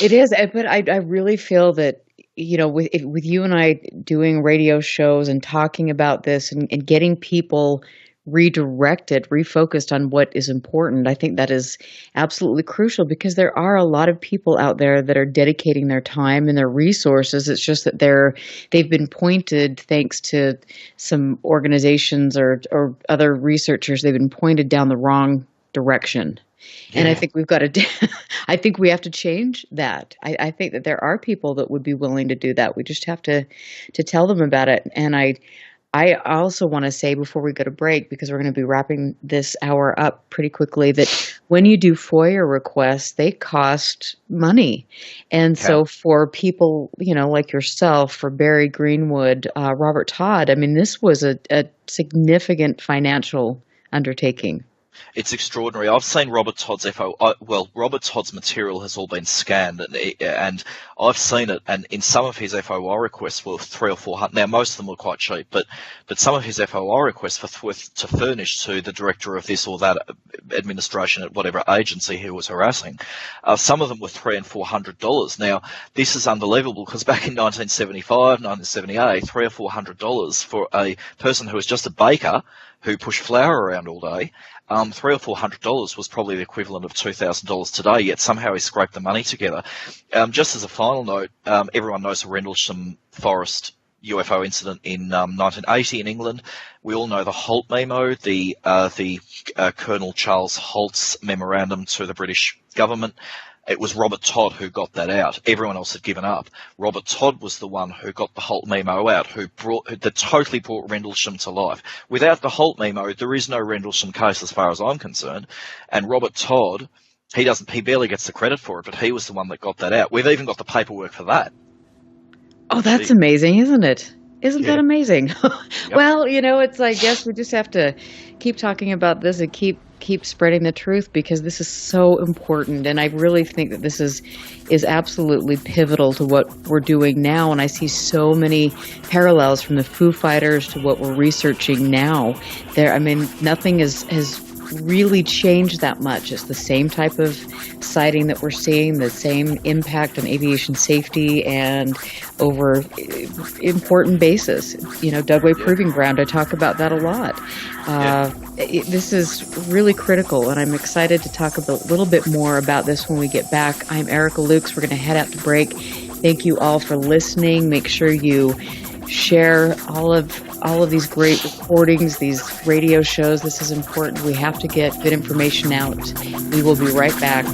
It is, but I really feel that, with you and I doing radio shows and talking about this and getting people redirected, refocused on what is important, I think that is absolutely crucial, because there are a lot of people out there that are dedicating their time and their resources. It's just that they've been pointed, thanks to some organizations or other researchers, they've been pointed down the wrong direction. Yeah. And I think I think we have to change that. I think that there are people that would be willing to do that. We just have to tell them about it. And I also want to say, before we go to break, because we're going to be wrapping this hour up pretty quickly, that when you do FOIA requests, they cost money. And so for people, like yourself, for Barry Greenwood, Robert Todd, I mean, this was a significant financial undertaking. It's extraordinary. I've seen Robert Todd's Robert Todd's material has all been scanned, and I've seen it. And in some of his FOI requests were $300 or $400. Now, most of them were quite cheap, but some of his FOI requests to furnish to the director of this or that administration at whatever agency he was harassing, some of them were $300 and $400. Now, this is unbelievable, because back in 1975, 1978, $300 or $400 for a person who was just a baker who pushed flour around all day, $300 or $400 was probably the equivalent of $2,000 today, yet somehow he scraped the money together. Just as a final note, everyone knows the Rendlesham Forest UFO incident in 1980 in England. We all know the Holt memo, the Colonel Charles Holt's memorandum to the British government. It was Robert Todd who got that out. Everyone else had given up. Robert Todd was the one who got the Holt memo out, that totally brought Rendlesham to life. Without the Holt memo, there is no Rendlesham case as far as I'm concerned. And Robert Todd, he barely gets the credit for it, but he was the one that got that out. We've even got the paperwork for that. Oh, that's amazing, isn't it? Isn't that amazing? Yep. Well, it's, I guess we just have to keep talking about this and keep spreading the truth, because this is so important. And I really think that this is absolutely pivotal to what we're doing now. And I see so many parallels from the Foo Fighters to what we're researching now. Nothing has really changed that much. It's the same type of sighting that we're seeing, the same impact on aviation safety and over important bases. Dugway Proving Ground, I talk about that a lot. This is really critical, and I'm excited to talk a little bit more about this when we get back. I'm Erica Lukes. We're going to head out to break. Thank you all for listening. Make sure you share all of these great recordings, these radio shows. This is important. We have to get good information out. We will be right back.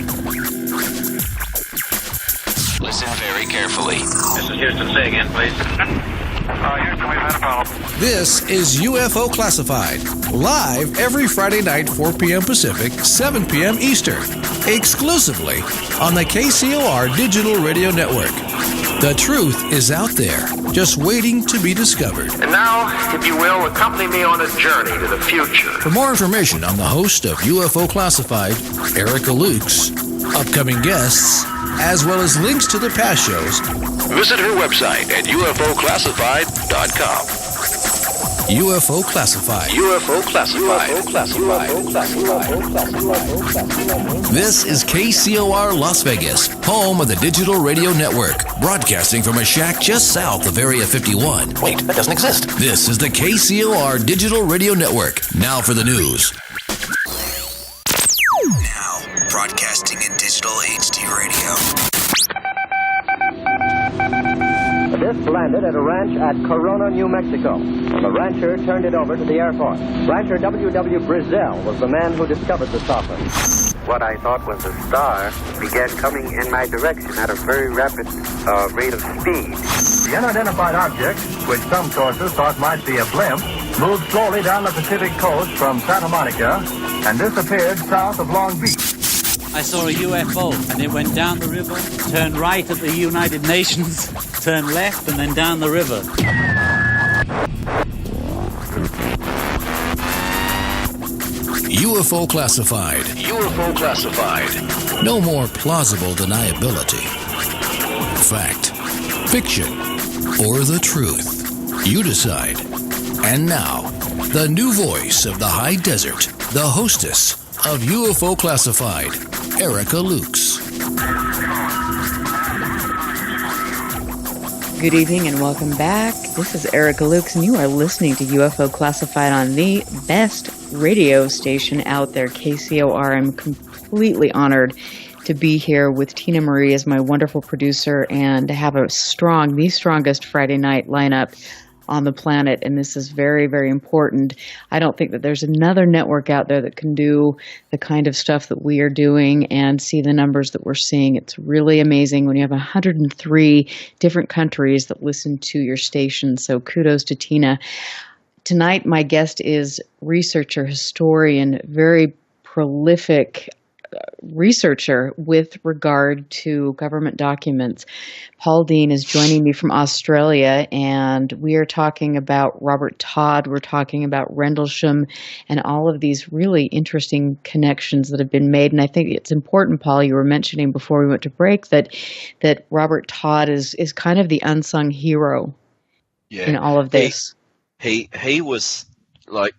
Listen very carefully. This is Houston. Say again, please. Houston, we've had a problem. This is UFO Classified, live every Friday night, 4 p.m. Pacific, 7 p.m. Eastern, exclusively on the KCOR Digital Radio Network. The truth is out there, just waiting to be discovered. And now, if you will, accompany me on a journey to the future. For more information on the host of UFO Classified, Erica Lukes, upcoming guests, as well as links to the past shows, visit her website at UFOclassified.com. UFO Classified. UFO Classified. UFO Classified. This is KCOR Las Vegas, home of the Digital Radio Network, broadcasting from a shack just south of Area 51. Wait, that doesn't exist. This is the KCOR Digital Radio Network. Now for the news. Now, broadcasting in digital HD radio. The disc landed at a ranch at Corona, New Mexico. The rancher turned it over to the Air Force. Rancher W.W. Brazil was the man who discovered the saucer. What I thought was a star began coming in my direction at a very rapid rate of speed. The unidentified object, which some sources thought might be a blimp, moved slowly down the Pacific coast from Santa Monica and disappeared south of Long Beach. I saw a UFO, and it went down the river, turned right at the United Nations, turned left, and then down the river. UFO Classified. UFO Classified. No more plausible deniability. Fact, fiction, or the truth. You decide. And now, the new voice of the high desert, the hostess of UFO Classified, Erica Lukes. Good evening and welcome back. This is Erica Lukes, and you are listening to UFO Classified on the best radio station out there, KCOR. I'm completely honored to be here with Tina Marie as my wonderful producer and to have the strongest Friday night lineup on the planet, and this is very, very important. I don't think that there's another network out there that can do the kind of stuff that we are doing and see the numbers that we're seeing. It's really amazing when you have 103 different countries that listen to your station, so kudos to Tina. Tonight, my guest is researcher, historian, very prolific researcher with regard to government documents. Paul Dean is joining me from Australia, and we are talking about Robert Todd. We're talking about Rendlesham and all of these really interesting connections that have been made. And I think it's important, Paul, you were mentioning before we went to break that Robert Todd is kind of the unsung hero in all of this. He was like,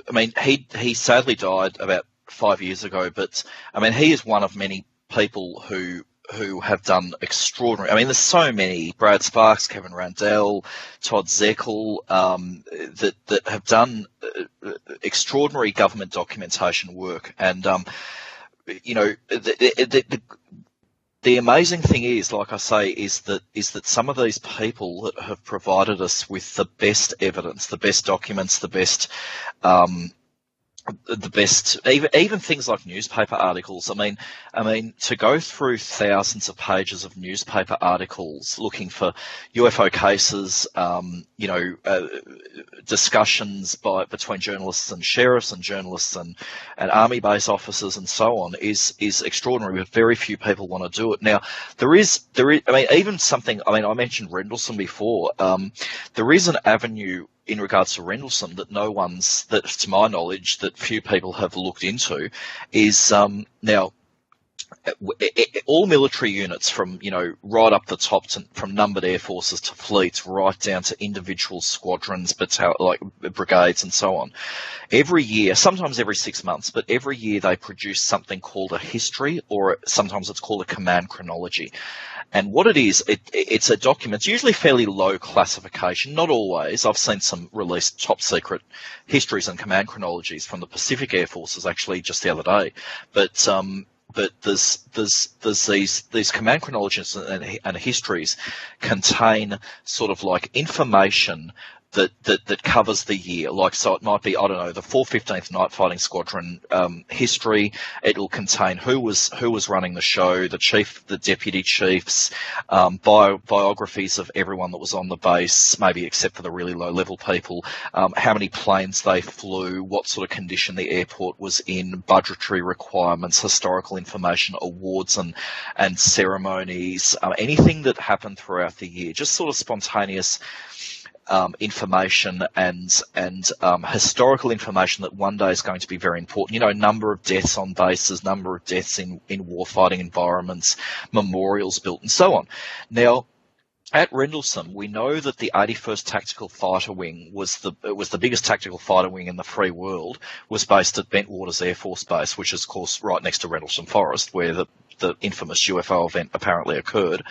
I mean, he sadly died about 5 years ago, but I mean, he is one of many people who have done extraordinary. I mean, there's so many: Brad Sparks, Kevin Randell, Todd Zeckel, that have done extraordinary government documentation work. And you know, the amazing thing is, like I say, is that some of these people that have provided us with the best evidence, the best documents, the best even things like newspaper articles. I mean, to go through thousands of pages of newspaper articles looking for UFO cases, discussions between journalists and sheriffs and journalists and army base officers and so on is extraordinary, but very few people want to do it. Now, there is, I mean, even something, I mean, I mentioned Rendlesham before. There is an avenue in regards to Rendlesham that that to my knowledge, that few people have looked into, is now all military units from, right up the top from numbered air forces to fleets, right down to individual squadrons, like brigades and so on. Every year, sometimes every 6 months, but every year they produce something called a history, or sometimes it's called a command chronology. And what it is, it's a document. It's usually fairly low classification, not always. I've seen some released top secret histories and command chronologies from the Pacific Air Forces actually just the other day. But there's these command chronologies and histories contain sort of like information that covers the year. Like, so it might be, I don't know, the 415th Night Fighting Squadron history. It'll contain who was running the show, the chief, the deputy chiefs, biographies of everyone that was on the base, maybe except for the really low level people, how many planes they flew, what sort of condition the airport was in, budgetary requirements, historical information, awards and ceremonies, anything that happened throughout the year, just sort of spontaneous information and historical information that one day is going to be very important. Number of deaths on bases, number of deaths in warfighting environments, memorials built, and so on. Now, at Rendlesham, we know that the 81st Tactical Fighter Wing was the biggest tactical fighter wing in the free world, was based at Bentwaters Air Force Base, which is, of course, right next to Rendlesham Forest, where the infamous UFO event apparently occurred.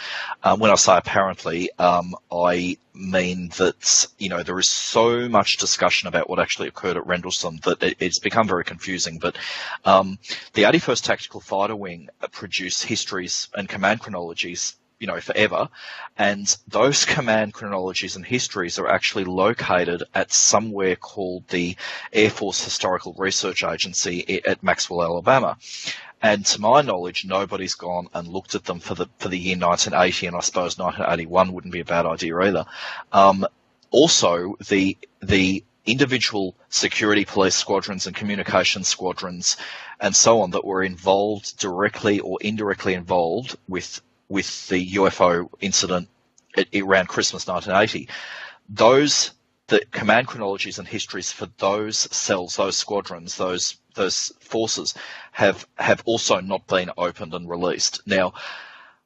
When I say apparently, I mean that, there is so much discussion about what actually occurred at Rendlesham that it's become very confusing. But the 81st Tactical Fighter Wing produced histories and command chronologies, forever. And those command chronologies and histories are actually located at somewhere called the Air Force Historical Research Agency at Maxwell, Alabama. And to my knowledge, nobody's gone and looked at them for the year 1980, and I suppose 1981 wouldn't be a bad idea either. Also, the individual security police squadrons and communications squadrons and so on that were involved, directly or indirectly involved with the UFO incident around Christmas 1980, the command chronologies and histories for those cells, those squadrons, those forces have also not been opened and released. Now,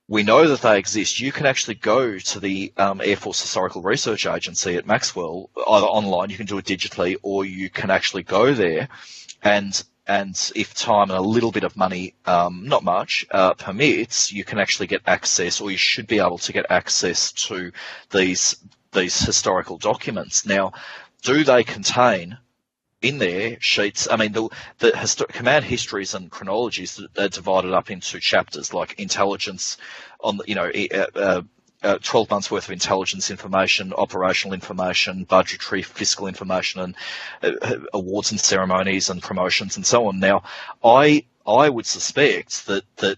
we know that they exist. You can actually go to the Air Force Historical Research Agency at Maxwell, either online, you can do it digitally, or you can actually go there and and if time and a little bit of money, not much, permits, you can actually get access, or you should be able to get access to these historical documents. Now, do they contain in there sheets? I mean, the command histories and chronologies are divided up into chapters, like intelligence on, 12 months worth of intelligence information, operational information, budgetary, fiscal information, and awards and ceremonies and promotions and so on. Now, I would suspect that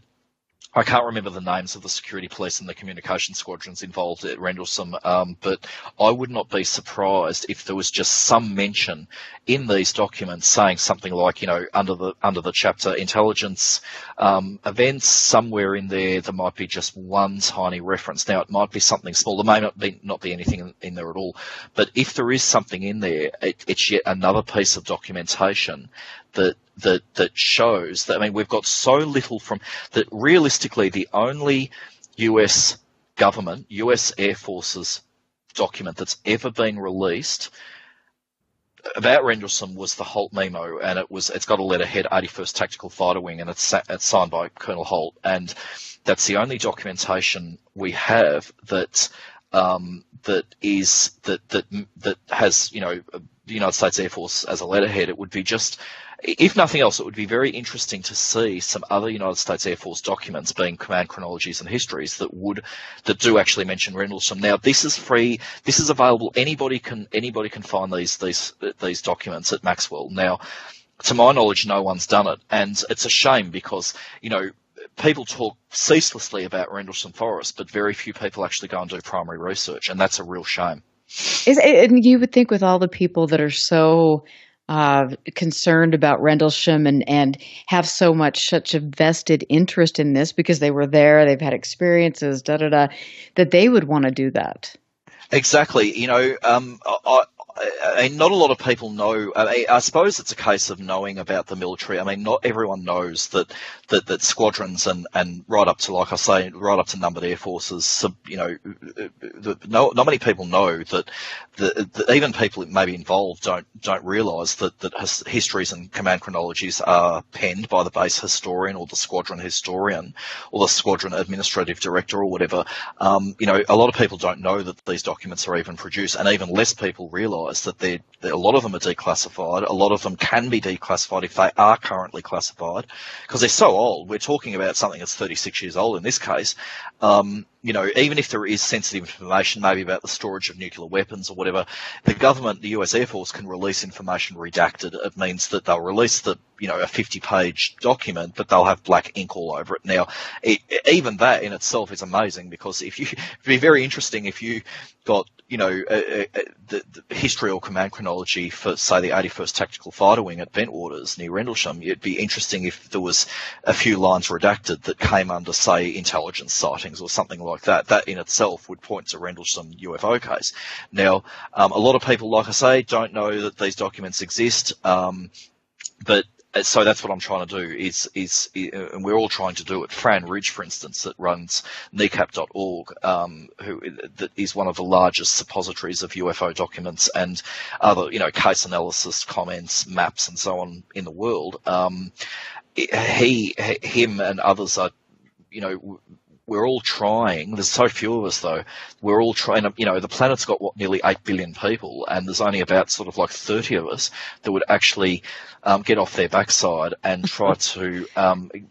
I can't remember the names of the security police and the communication squadrons involved at Rendlesham, but I would not be surprised if there was just some mention in these documents saying something like, under the chapter intelligence events, somewhere in there might be just one tiny reference. Now, it might be something small. There may not be anything in there at all. But if there is something in there, it's yet another piece of documentation that shows that, I mean, we've got so little from that. Realistically, the only US government, US Air Force's document that's ever been released about Rendlesham was the Holt memo, and it's got a letterhead, 81st Tactical Fighter Wing, and it's signed by Colonel Holt, and that's the only documentation we have that has, the United States Air Force as a letterhead. It would be just, if nothing else, it would be very interesting to see some other United States Air Force documents, being command chronologies and histories, that do actually mention Rendlesham. Now, this is free. This is available. Anybody can find these documents at Maxwell. Now, to my knowledge, no one's done it, and it's a shame because people talk ceaselessly about Rendlesham Forest, but very few people actually go and do primary research, and that's a real shame. And you would think with all the people that are so concerned about Rendlesham and have such a vested interest in this because they were there, they've had experiences, that they would want to do that. Exactly. I mean, not a lot of people know. I suppose it's a case of knowing about the military. I mean, not everyone knows that squadrons and right up to, like I say, right up to numbered air forces. Not many people know that even people maybe involved don't realise that histories and command chronologies are penned by the base historian or the squadron historian or the squadron administrative director or whatever. A lot of people don't know that these documents are even produced, and even less people realise that a lot of them are declassified. A lot of them can be declassified if they are currently classified, because they're so old. We're talking about something that's 36 years old in this case. Even if there is sensitive information, maybe about the storage of nuclear weapons or whatever, the government, the US Air Force, can release information redacted. It means that they'll release a 50-page document, but they'll have black ink all over it. Now, even that in itself is amazing, because it'd be very interesting if you got, the history or command chronology for, say, the 81st Tactical Fighter Wing at Bentwaters near Rendlesham. It'd be interesting if there was a few lines redacted that came under, say, intelligence sightings or something like that. That in itself would point to Rendlesham UFO case. Now, a lot of people, like I say, don't know that these documents exist, but so that's what I'm trying to do and we're all trying to do it. Fran Ridge, for instance, that runs kneecap.org, that is one of the largest suppositories of UFO documents and other, case analysis, comments, maps, and so on in the world. Him and others are, we're all trying. There's so few of us, though. We're all trying. The planet's got nearly 8 billion people, and there's only about sort of like 30 of us that would actually get off their backside and try to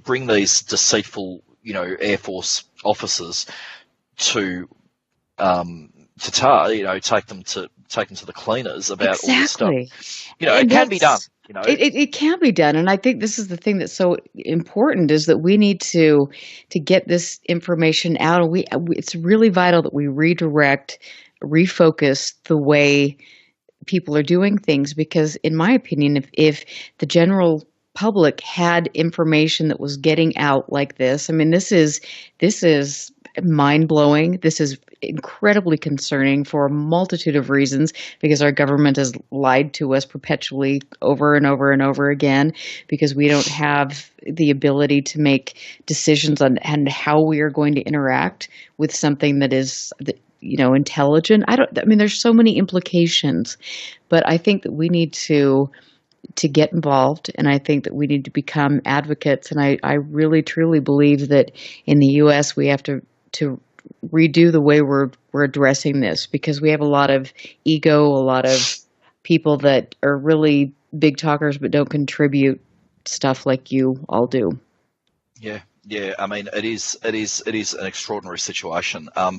bring these deceitful, Air Force officers to take them to the cleaners about all this stuff. It can be done. It can be done, and I think this is the thing that's so important, is that we need to get this information out. And it's really vital that we redirect, refocus the way people are doing things, because, in my opinion, if the general public had information that was getting out like this, I mean, this is mind-blowing. This is incredibly concerning for a multitude of reasons, because our government has lied to us perpetually over and over and over again, because we don't have the ability to make decisions on how we are going to interact with something that is, intelligent. There's so many implications, but I think that we need to to get involved, and I think that we need to become advocates. And I really truly believe that in the U.S. we have to redo the way we're addressing this, because we have a lot of ego, a lot of people that are really big talkers but don't contribute stuff like you all do. Yeah. I mean, it is an extraordinary situation. I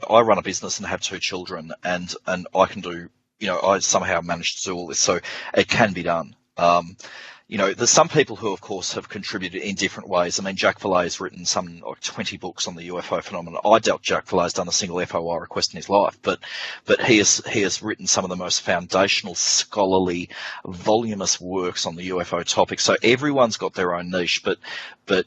run a business and have 2 children, and I can do, I somehow managed to do all this, so it can be done. There's some people who, of course, have contributed in different ways. I mean, Jacques Vallée's written some 20 books on the UFO phenomenon. I doubt Jacques Vallée's done a single FOI request in his life, but he has written some of the most foundational, scholarly, voluminous works on the UFO topic. So everyone's got their own niche, but there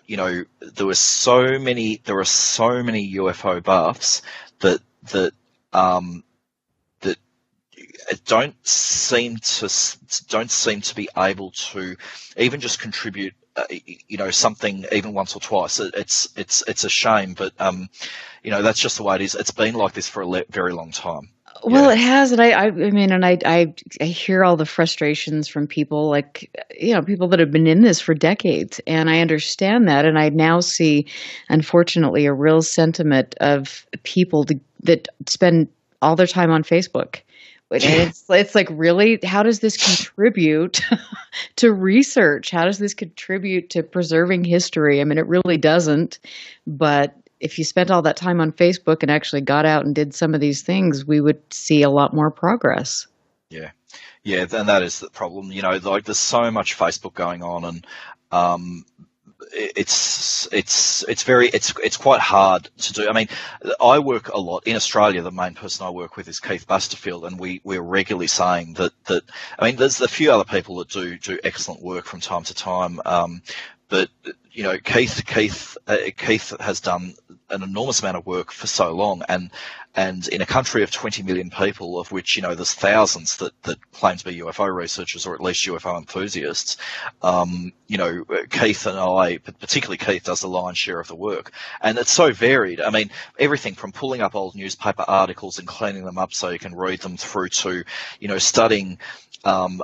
are so many UFO buffs that don't seem to be able to even just contribute something even once or twice. It's a shame, but that's just the way it is. It's been like this for a very long time. Well, it has, and I hear all the frustrations from people, people that have been in this for decades, and I understand that, and I now see, unfortunately, a real sentiment of people that spend all their time on Facebook. And it's like, really, how does this contribute to research? How does this contribute to preserving history? I mean, it really doesn't. But if you spent all that time on Facebook and actually got out and did some of these things, we would see a lot more progress. Yeah, and that is the problem. There's so much Facebook going on, and it's quite hard to do. I mean, I work a lot in Australia. The main person I work with is Keith Basterfield, and we're regularly saying that I mean, there's a few other people that do excellent work from time to time, but Keith has done an enormous amount of work for so long, and in a country of 20 million people, of which there's thousands that claim to be UFO researchers or at least UFO enthusiasts. Keith and I, particularly Keith, does the lion's share of the work, and it's so varied. I mean, everything from pulling up old newspaper articles and cleaning them up so you can read them, through to studying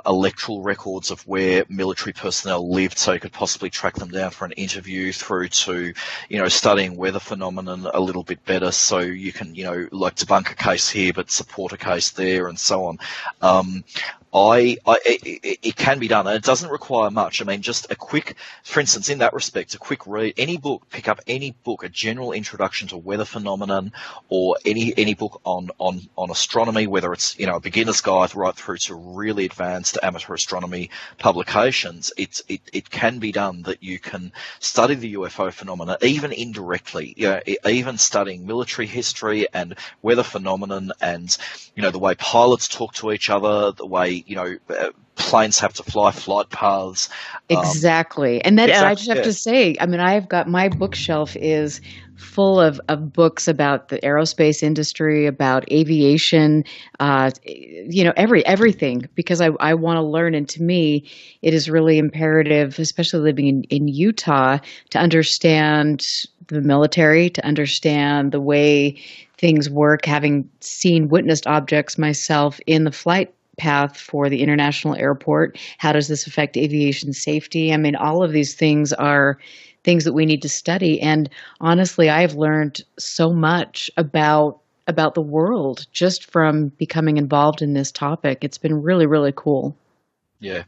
electoral records of where military personnel lived so you could possibly track them down for an interview, through to studying weather phenomenon a little bit better so you can debunk a case here but support a case there, and so on. It can be done, and it doesn't require much. I mean, just a quick, for instance, in that respect, a quick read, pick up any book, a general introduction to weather phenomenon, or any book on astronomy, whether it's a beginner's guide right through to really advanced amateur astronomy publications. It can be done that you can study the UFO phenomena even indirectly, even studying military history and weather phenomenon, and the way pilots talk to each other, the way planes have to fly, flight paths. Exactly. And that I just have to say, I mean, I've got, my bookshelf is full of books about the aerospace industry, about aviation, everything, because I want to learn. And to me, it is really imperative, especially living in Utah, to understand the military, to understand the way things work, having witnessed objects myself in the flight path for the international airport. How does this affect aviation safety? I mean, all of these things are things that we need to study. And honestly, I've learned so much about the world just from becoming involved in this topic. It's been really, really cool. Yeah.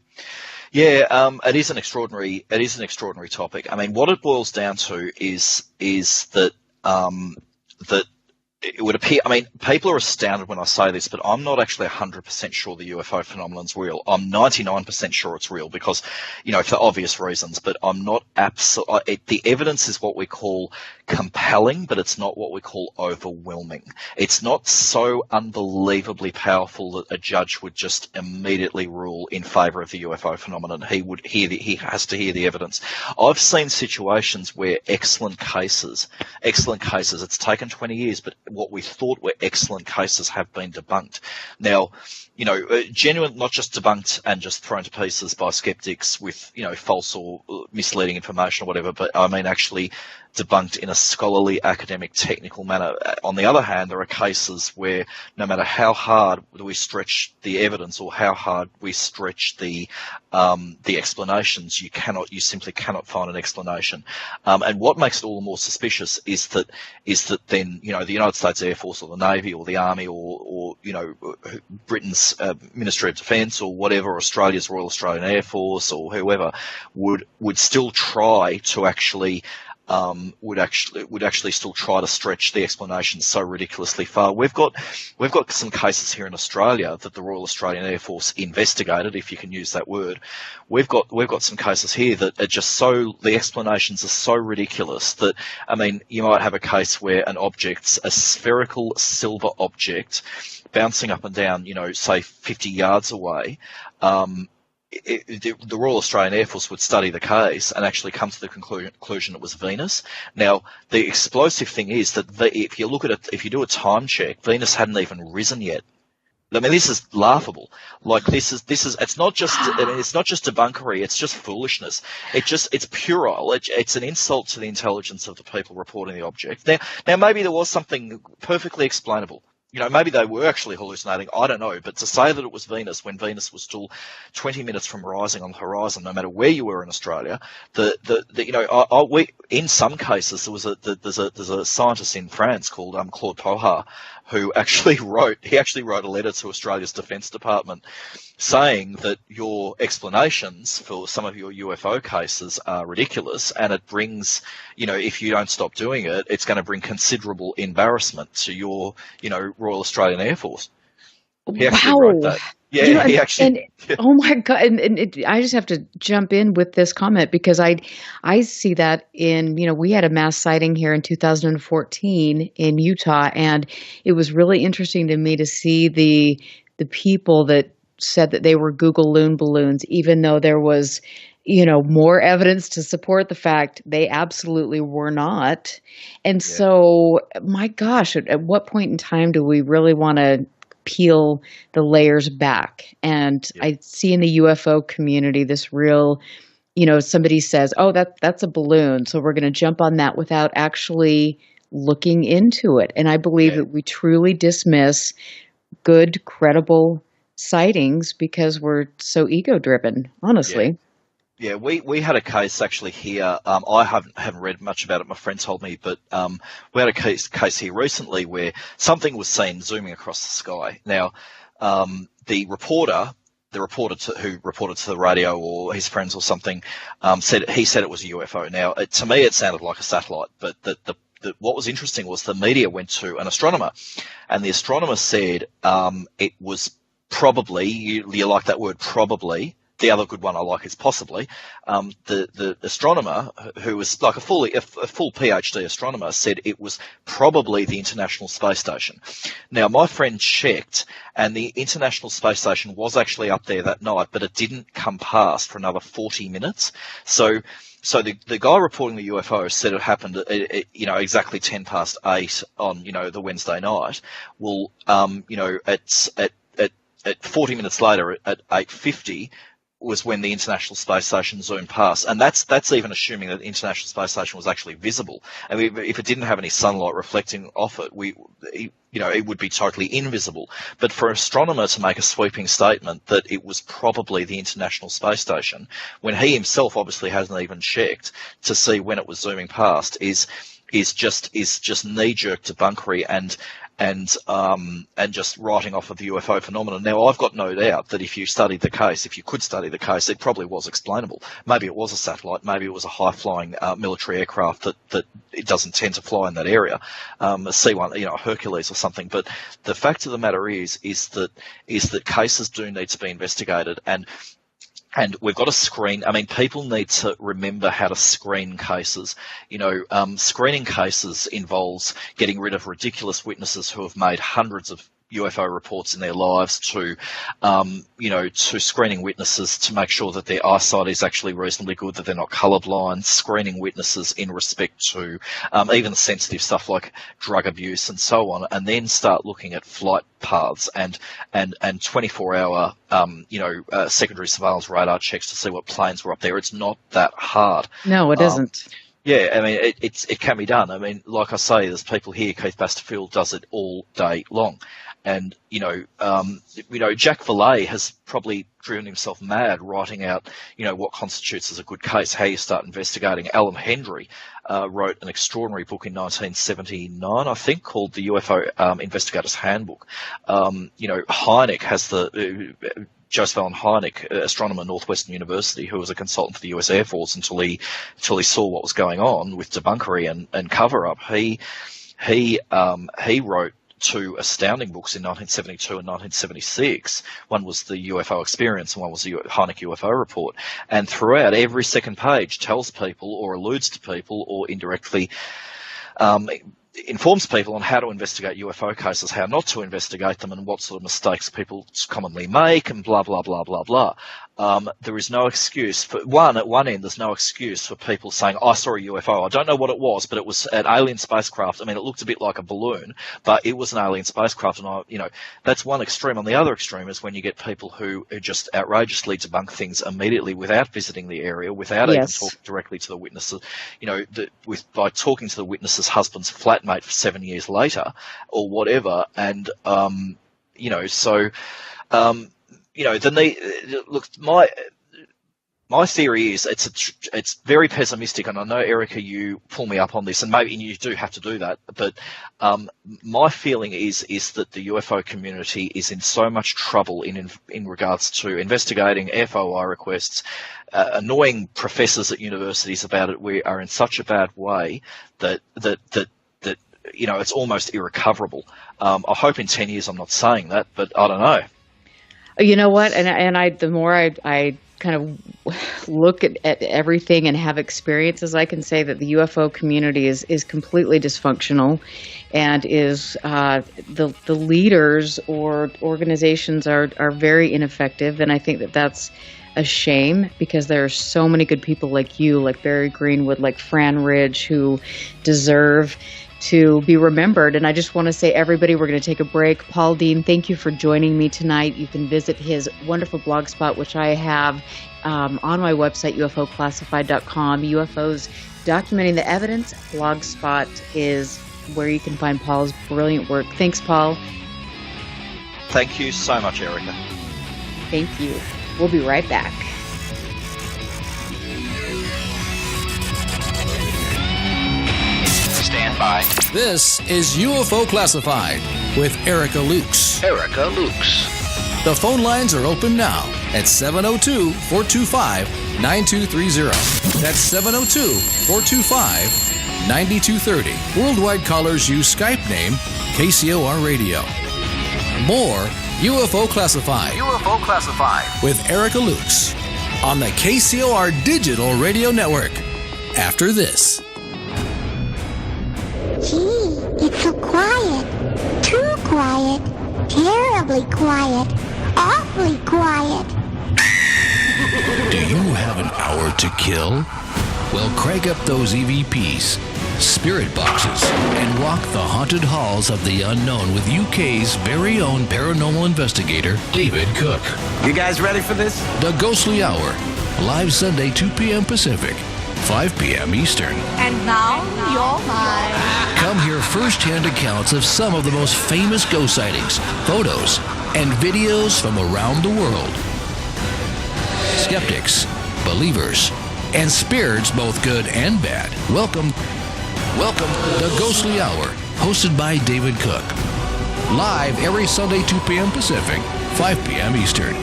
It is an extraordinary topic. I mean, what it boils down to is that it would appear, I mean, people are astounded when I say this, but I'm not actually 100% sure the UFO phenomenon's real. I'm 99% sure it's real because, for obvious reasons, but I'm not the evidence is what we call compelling, but it's not what we call overwhelming. It's not so unbelievably powerful that a judge would just immediately rule in favour of the UFO phenomenon. He has to hear the evidence. I've seen situations where excellent cases, it's taken 20 years, but what we thought were excellent cases have been debunked. Now, genuine, not just debunked and just thrown to pieces by skeptics with, false or misleading information or whatever, but I mean actually debunked in a scholarly, academic, technical manner. On the other hand, there are cases where no matter how hard we stretch the evidence or how hard we stretch the explanations, you simply cannot find an explanation. And what makes it all the more suspicious is that then, the United States Air Force or the Navy or the Army or Britain's Ministry of Defence or whatever, Australia's Royal Australian Air Force or whoever would still try to actually would actually still try to stretch the explanation so ridiculously far. We've got some cases here in Australia that the Royal Australian Air Force investigated, if you can use that word. We've got some cases here that are just the explanations are so ridiculous that, I mean, you might have a case where a spherical silver object bouncing up and down, say 50 yards away, the Royal Australian Air Force would study the case and actually come to the conclusion it was Venus. Now, the explosive thing is that if you look at it, if you do a time check, Venus hadn't even risen yet. I mean, this is laughable. Like it's not just debunkery. It's just foolishness. It's puerile. It's an insult to the intelligence of the people reporting the object. Now maybe there was something perfectly explainable. Maybe they were actually hallucinating. I don't know. But to say that it was Venus when Venus was still 20 minutes from rising on the horizon, no matter where you were in Australia, in some cases there's a scientist in France called Claude Pohar who actually wrote a letter to Australia's Defence Department saying that your explanations for some of your UFO cases are ridiculous, and it brings, if you don't stop doing it, it's going to bring considerable embarrassment to your, Royal Australian Air Force. He actually wrote that. Yeah, he actually. Oh my God! And I just have to jump in with this comment because I see that in we had a mass sighting here in 2014 in Utah, and it was really interesting to me to see the people that said that they were Google loon balloons, even though there was more evidence to support the fact they absolutely were not. And so, my gosh, at what point in time do we really want to peel the layers back? And I see in the UFO community this real, somebody says, oh, that's a balloon, so we're going to jump on that without actually looking into it. And I believe that we truly dismiss good, credible sightings because we're so ego-driven, honestly. Yeah, we had a case actually here. I haven't read much about it. My friend told me, but we had a case here recently where something was seen zooming across the sky. Now, the reporter who reported to the radio or his friends or something said it was a UFO. Now, to me, it sounded like a satellite, but what was interesting was the media went to an astronomer, and the astronomer said it was probably. You like that word, probably. The other good one I like is possibly. The astronomer, who was like a full PhD astronomer, said it was probably the International Space Station. Now, my friend checked, and the International Space Station was actually up there that night, but it didn't come past for another 40 minutes. So the guy reporting the UFO said it happened at exactly 10 past 8 on the Wednesday night. Well, at 40 minutes later at 8:50. Was when the International Space Station zoomed past, and that's even assuming that the International Space Station was actually visible. And if it didn't have any sunlight reflecting off it, it would be totally invisible. But for an astronomer to make a sweeping statement that it was probably the International Space Station, when he himself obviously hasn't even checked to see when it was zooming past, is just knee-jerk debunkery and just writing off of the UFO phenomenon. Now, I've got no doubt that if you could study the case, it probably was explainable. Maybe it was a satellite, maybe it was a high-flying military aircraft that it doesn't tend to fly in that area, a C-1, a Hercules or something. But the fact of the matter is that cases do need to be investigated, and we've got to screen. I mean, people need to remember how to screen cases. Screening cases involves getting rid of ridiculous witnesses who have made hundreds of UFO reports in their lives to, to screening witnesses to make sure that their eyesight is actually reasonably good, that they're not colourblind, screening witnesses in respect to even the sensitive stuff like drug abuse and so on, and then start looking at flight paths and 24-hour, secondary surveillance radar checks to see what planes were up there. It's not that hard. No, it isn't. Yeah, I mean, it can be done. I mean, like I say, there's people here. Keith Basterfield does it all day long. And, Jack Valet has probably driven himself mad writing out, what constitutes as a good case, how you start investigating. Alan Hendry wrote an extraordinary book in 1979, I think, called The UFO Investigator's Handbook. Hynek has Joseph Allen Hynek, astronomer at Northwestern University, who was a consultant for the US Air Force until he saw what was going on with debunkery and cover-up. He wrote two astounding books in 1972 and 1976. One was the UFO Experience and one was the Hynek UFO Report. And throughout, every second page tells people or alludes to people or indirectly informs people on how to investigate UFO cases, how not to investigate them, and what sort of mistakes people commonly make, and blah, blah, blah, blah, blah. There is no excuse at one end, there's no excuse for people saying, I saw a UFO. I don't know what it was, but it was an alien spacecraft. I mean, it looked a bit like a balloon, but it was an alien spacecraft. And that's one extreme. On the other extreme is when you get people who just outrageously debunk things immediately without visiting the area, without even talking directly to the witnesses, by talking to the witness's husband's flatmate for 7 years later or whatever. And, my theory is it's very pessimistic, and I know, Erica, you pull me up on this, and maybe you do have to do that. But my feeling is that the UFO community is in so much trouble in regards to investigating FOI requests, annoying professors at universities about it. We are in such a bad way that it's almost irrecoverable. I hope in 10 years I'm not saying that, but I don't know. You know what? And the more I kind of look at everything and have experiences, I can say that the UFO community is completely dysfunctional, and is the leaders or organizations are very ineffective. And I think that that's a shame, because there are so many good people like you, like Barry Greenwood, like Fran Ridge, who deserve to be remembered. And I just want to say, everybody, we're going to take a break. Paul Dean, thank you for joining me tonight. You can visit his wonderful blog spot, which I have on my website, ufoclassified.com. UFOs Documenting the Evidence blogspot is where you can find Paul's brilliant work. Thanks, Paul. Thank you so much, Erica. Thank you. We'll be right back. Stand by. This is UFO Classified with Erica Lukes. Erica Lukes. The phone lines are open now at 702-425-9230. That's 702-425-9230. Worldwide callers use Skype name KCOR Radio. More UFO Classified. UFO Classified with Erica Lukes on the KCOR Digital Radio Network. After this. Gee, it's so quiet. Too quiet. Terribly quiet. Awfully quiet. Do you have an hour to kill? Well, crank up those EVPs, spirit boxes, and walk the haunted halls of the unknown with UK's very own paranormal investigator, David Cook. You guys ready for this? The Ghostly Hour, live Sunday, 2 p.m. Pacific, 5 p.m. Eastern. And now, you're mine. Come hear first-hand accounts of some of the most famous ghost sightings, photos, and videos from around the world. Skeptics, believers, and spirits, both good and bad. Welcome, the Ghostly Hour, hosted by David Cook. Live every Sunday, 2 p.m. Pacific, 5 p.m. Eastern.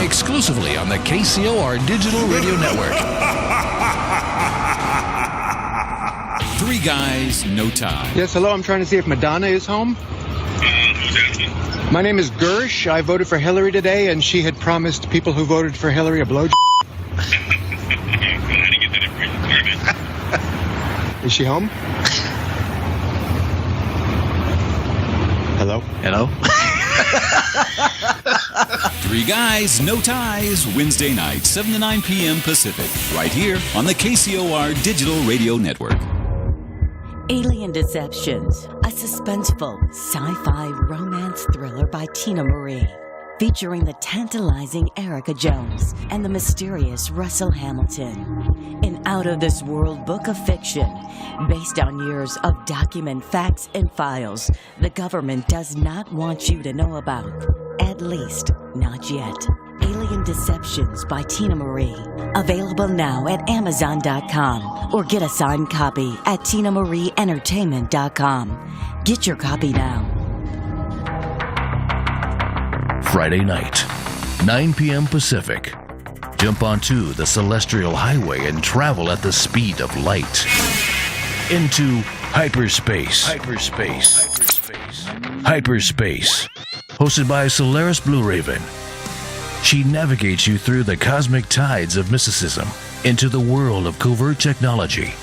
Exclusively on the KCOR Digital Radio Network. 3 guys, no tie. Yes, hello. I'm trying to see if Madonna is home. Who's asking? My name is Gersh. I voted for Hillary today, and she had promised people who voted for Hillary a blowjob. How do you get that information? Is she home? Hello? Hello? Hello? Three Guys, No Ties, Wednesday night, 7 to 9 p.m. Pacific, right here on the KCOR Digital Radio Network. Alien Deceptions, a suspenseful sci-fi romance thriller by Tina Marie, featuring the tantalizing Erica Jones and the mysterious Russell Hamilton. An out-of-this-world book of fiction based on years of document facts and files the government does not want you to know about. At least, not yet. Alien Deceptions by Tina Marie. Available now at Amazon.com or get a signed copy at TinaMarieEntertainment.com. Get your copy now. Friday night, 9 p.m. Pacific. Jump onto the Celestial Highway and travel at the speed of light. Into hyperspace. Hyperspace. Hosted by Solaris Blue Raven. She navigates you through the cosmic tides of mysticism into the world of covert technology,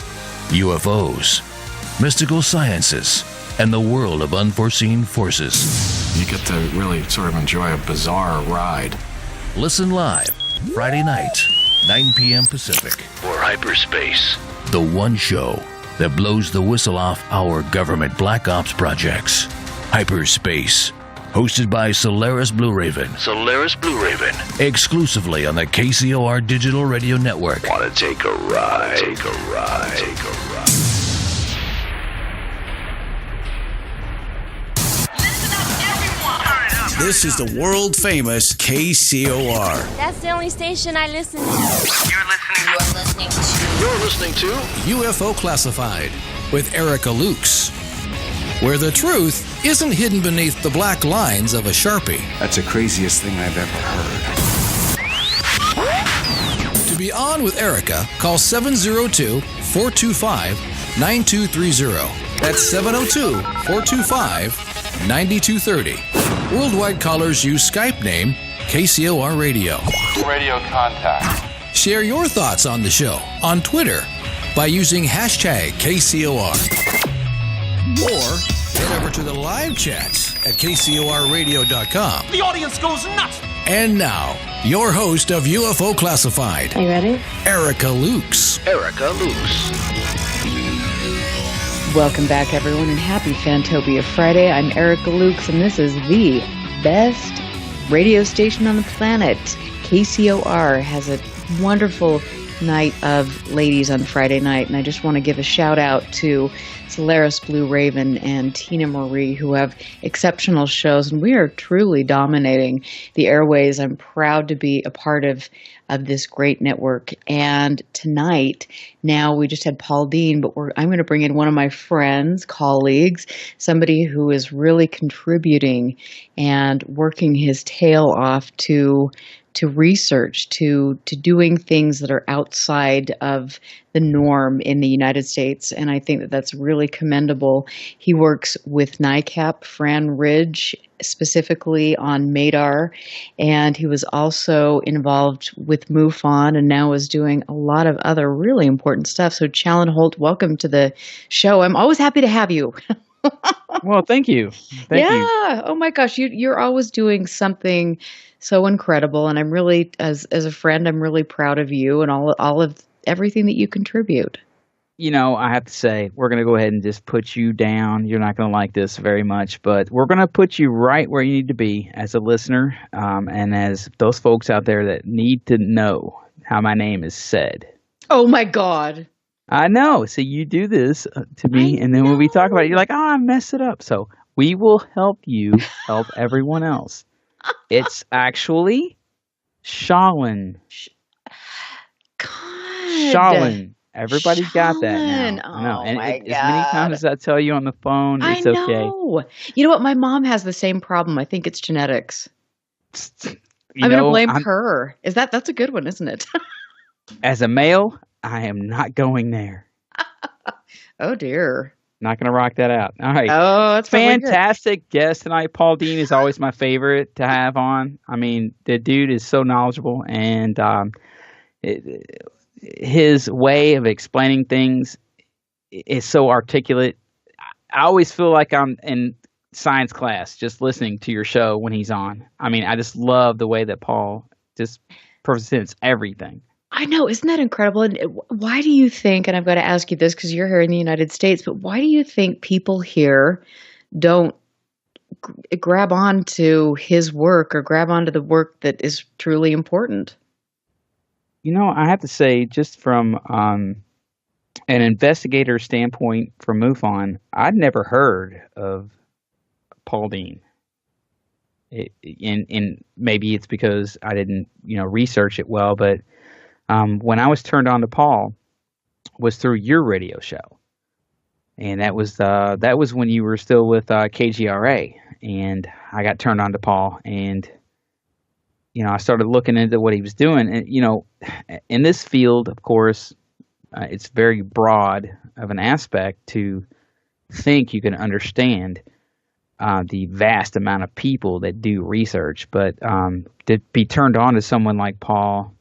UFOs, mystical sciences, and the world of unforeseen forces. You get to really sort of enjoy a bizarre ride. Listen live, Friday night, 9 p.m. Pacific. For Hyperspace. The one show that blows the whistle off our government black ops projects. Hyperspace. Hosted by Solaris Blue Raven. Exclusively on the KCOR Digital Radio Network. Want to take a ride? This is the world-famous KCOR. That's the only station I listen to. You're listening to UFO Classified with Erica Lukes, where the truth isn't hidden beneath the black lines of a Sharpie. That's the craziest thing I've ever heard. To be on with Erica, call 702-425-9230. That's 702-425-9230. Worldwide callers use Skype name KCOR Radio. Radio contact. Share your thoughts on the show on Twitter by using hashtag KCOR. Or head over to the live chats at KCORradio.com. The audience goes nuts! And now, your host of UFO Classified. Are you ready? Erica Lukes. Welcome back, everyone, and happy Fantopia Friday. I'm Erica Lukes, and this is the best radio station on the planet. KCOR has a wonderful night of ladies on Friday night, and I just want to give a shout out to Solaris Blue Raven and Tina Marie, who have exceptional shows, and we are truly dominating the airways. I'm proud to be a part of this great network. And tonight, now we just had Paul Dean, but I'm going to bring in one of my friends, colleagues, somebody who is really contributing and working his tail off to research, to doing things that are outside of the norm in the United States. And I think that that's really commendable. He works with NICAP, Fran Ridge, specifically on MADAR. And he was also involved with MUFON and now is doing a lot of other really important stuff. So Challon, Holt, welcome to the show. I'm always happy to have you. Well, thank you. Thank you. Oh my gosh, you're always doing something so incredible, and I'm really, as a friend, I'm really proud of you and all of everything that you contribute. You know, I have to say, we're going to go ahead and just put you down. You're not going to like this very much, but we're going to put you right where you need to be as a listener, and as those folks out there that need to know how my name is said. Oh my God. I know. So you do this to me, and then when we talk about it, you're like, oh, I messed it up. So we will help you help everyone else. It's actually Challon. Challon. Everybody got that now. Oh, no. And my God. As many times as I tell you on the phone, it's okay. I know. You know what? My mom has the same problem. I think it's genetics. I'm going to blame her. That's a good one, isn't it? As a male, I am not going there. Oh, dear. Not going to rock that out. All right. Oh, that's fantastic guest tonight. Paul Dean is always my favorite to have on. I mean, the dude is so knowledgeable, and his way of explaining things is so articulate. I always feel like I'm in science class just listening to your show when he's on. I mean, I just love the way that Paul just presents everything. I know, isn't that incredible? And why do you think, and I've got to ask you this because you're here in the United States, but why do you think people here don't grab on to his work or grab onto the work that is truly important? You know, I have to say, just from an investigator standpoint from MUFON, I'd never heard of Paul Dean. And maybe it's because I didn't, research it well, but when I was turned on to Paul was through your radio show. And that was when you were still with KGRA, and I got turned on to Paul, and I started looking into what he was doing, and in this field, of course, it's very broad of an aspect to think you can understand the vast amount of people that do research, but to be turned on to someone like Paul.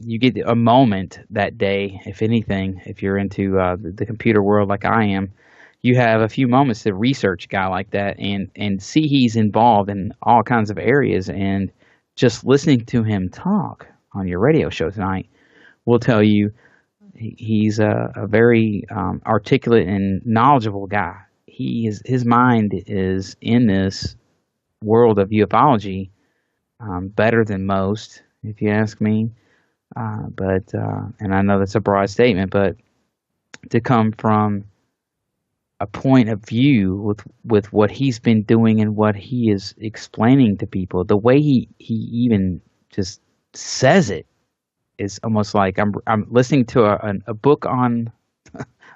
You get a moment that day, if anything, if you're into the computer world like I am, you have a few moments to research a guy like that and see he's involved in all kinds of areas. And just listening to him talk on your radio show tonight will tell you he's a very articulate and knowledgeable guy. His mind is in this world of ufology better than most, if you ask me. And I know that's a broad statement, but to come from a point of view with what he's been doing and what he is explaining to people, the way he even just says it is almost like I'm listening to a book on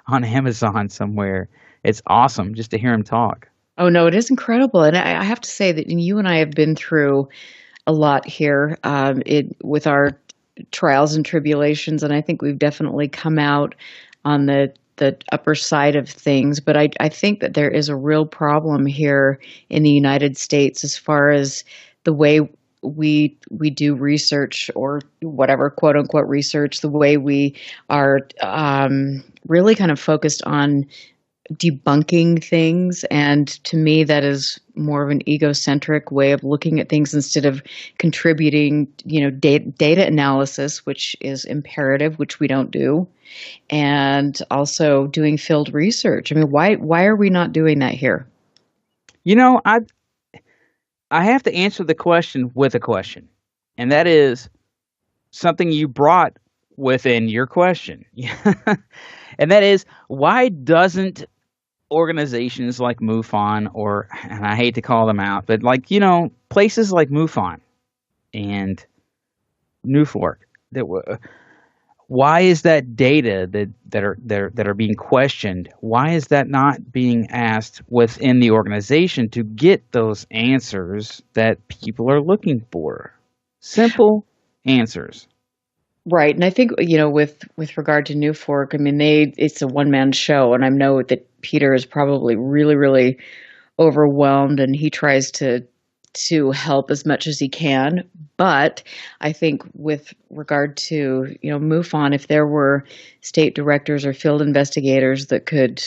Amazon somewhere. It's awesome just to hear him talk. Oh no, it is incredible, and I have to say that you and I have been through a lot here with our trials and tribulations, and I think we've definitely come out on the upper side of things. But I think that there is a real problem here in the United States as far as the way we do research, or whatever, quote unquote research, the way we are really kind of focused on debunking things. And to me, that is more of an egocentric way of looking at things instead of contributing, data analysis, which is imperative, which we don't do, and also doing field research. I mean, why are we not doing that here? I have to answer the question with a question, and that is something you brought within your question. And that is, why doesn't organizations like MUFON, and I hate to call them out, but places like MUFON and NUFORC, why is that data that are being questioned? Why is that not being asked within the organization to get those answers that people are looking for? Simple answers. Right. And I think, with regard to NUFORC, I mean, it's a one-man show, and I know that Peter is probably really, really overwhelmed, and he tries to help as much as he can. But I think with regard to, MUFON, if there were state directors or field investigators that could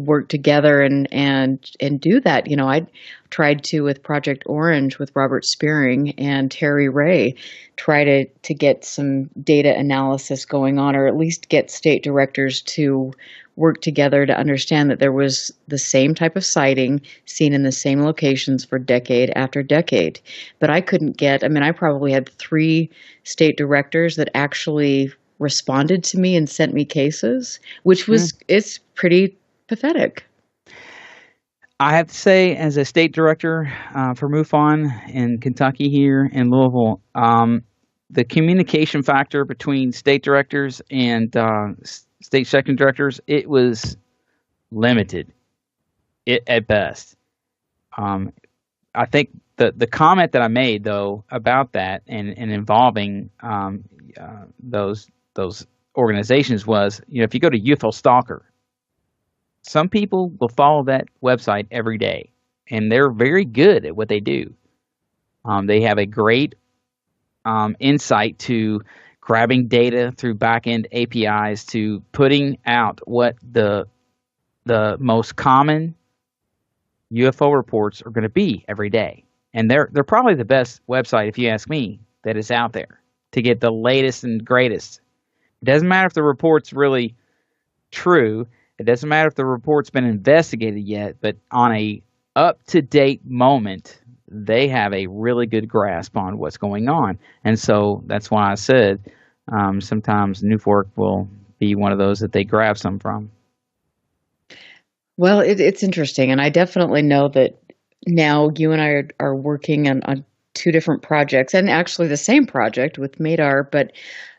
work together and do that, I tried to with Project Orange with Robert Spearing and Terry Ray, try to get some data analysis going on, or at least get state directors to work together to understand that there was the same type of sighting seen in the same locations for decade after decade. But I probably had 3 state directors that actually responded to me and sent me cases, which was, it's pretty pathetic. I have to say, as a state director for MUFON in Kentucky here in Louisville, the communication factor between state directors and state section directors, it was limited at best. I think the comment that I made, though, about that and involving those organizations was, if you go to UFO Stalker, some people will follow that website every day, and they're very good at what they do. They have a great insight to grabbing data through back-end APIs, to putting out what the most common UFO reports are going to be every day. And they're probably the best website, if you ask me, that is out there to get the latest and greatest. It doesn't matter if the report's really true. It doesn't matter if the report's been investigated yet, but on a up-to-date moment, they have a really good grasp on what's going on. And so that's why I said sometimes Newfork will be one of those that they grab some from. Well, it's interesting, and I definitely know that now you and I are working on two different projects, and actually the same project with MADAR, but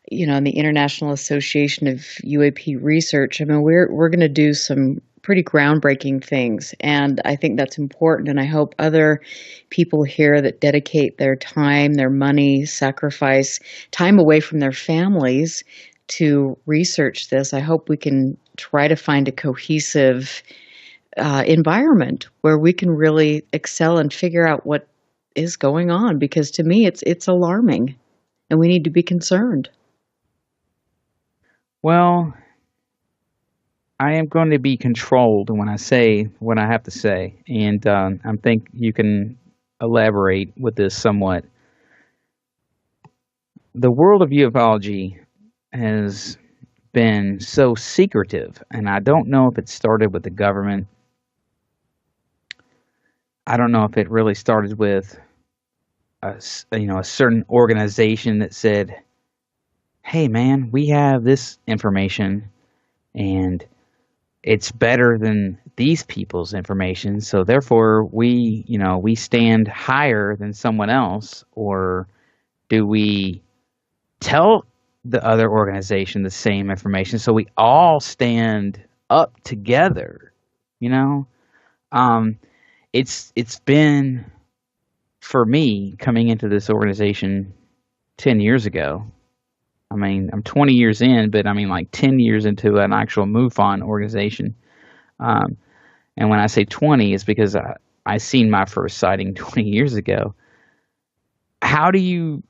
in the International Association of UAP Research. I mean, we're going to do some pretty groundbreaking things, and I think that's important. And I hope other people here that dedicate their time, their money, sacrifice time away from their families to research this. I hope we can try to find a cohesive environment where we can really excel and figure out what is going on, because to me it's alarming and we need to be concerned. Well, I am going to be controlled when I say what I have to say, and I think you can elaborate with this somewhat. The world of ufology has been so secretive, and I don't know if it started with the government. I don't know if it really started with a certain organization that said, hey man, we have this information and it's better than these people's information, so therefore we stand higher than someone else. Or do we tell the other organization the same information so we all stand up together? It's been, for me, coming into this organization 10 years ago. I mean, I'm 20 years in, but I mean like 10 years into an actual MUFON organization. And when I say 20, it's because I seen my first sighting 20 years ago. How do you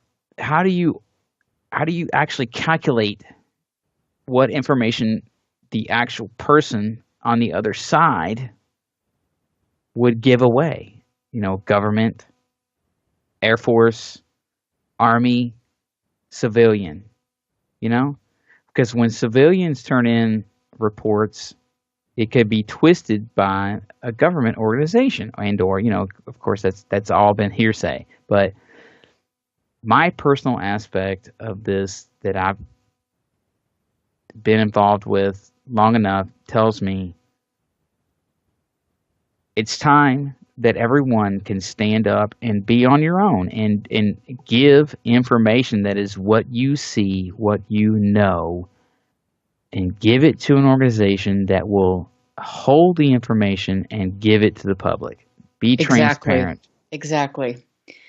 actually calculate what information the actual person on the other side would give away? Government, Air Force, Army, civilian. Because when civilians turn in reports, it could be twisted by a government organization, or of course that's all been hearsay. But my personal aspect of this that I've been involved with long enough tells me it's time that everyone can stand up and be on your own and give information that is what you see, what you know, and give it to an organization that will hold the information and give it to the public. Be transparent. Exactly.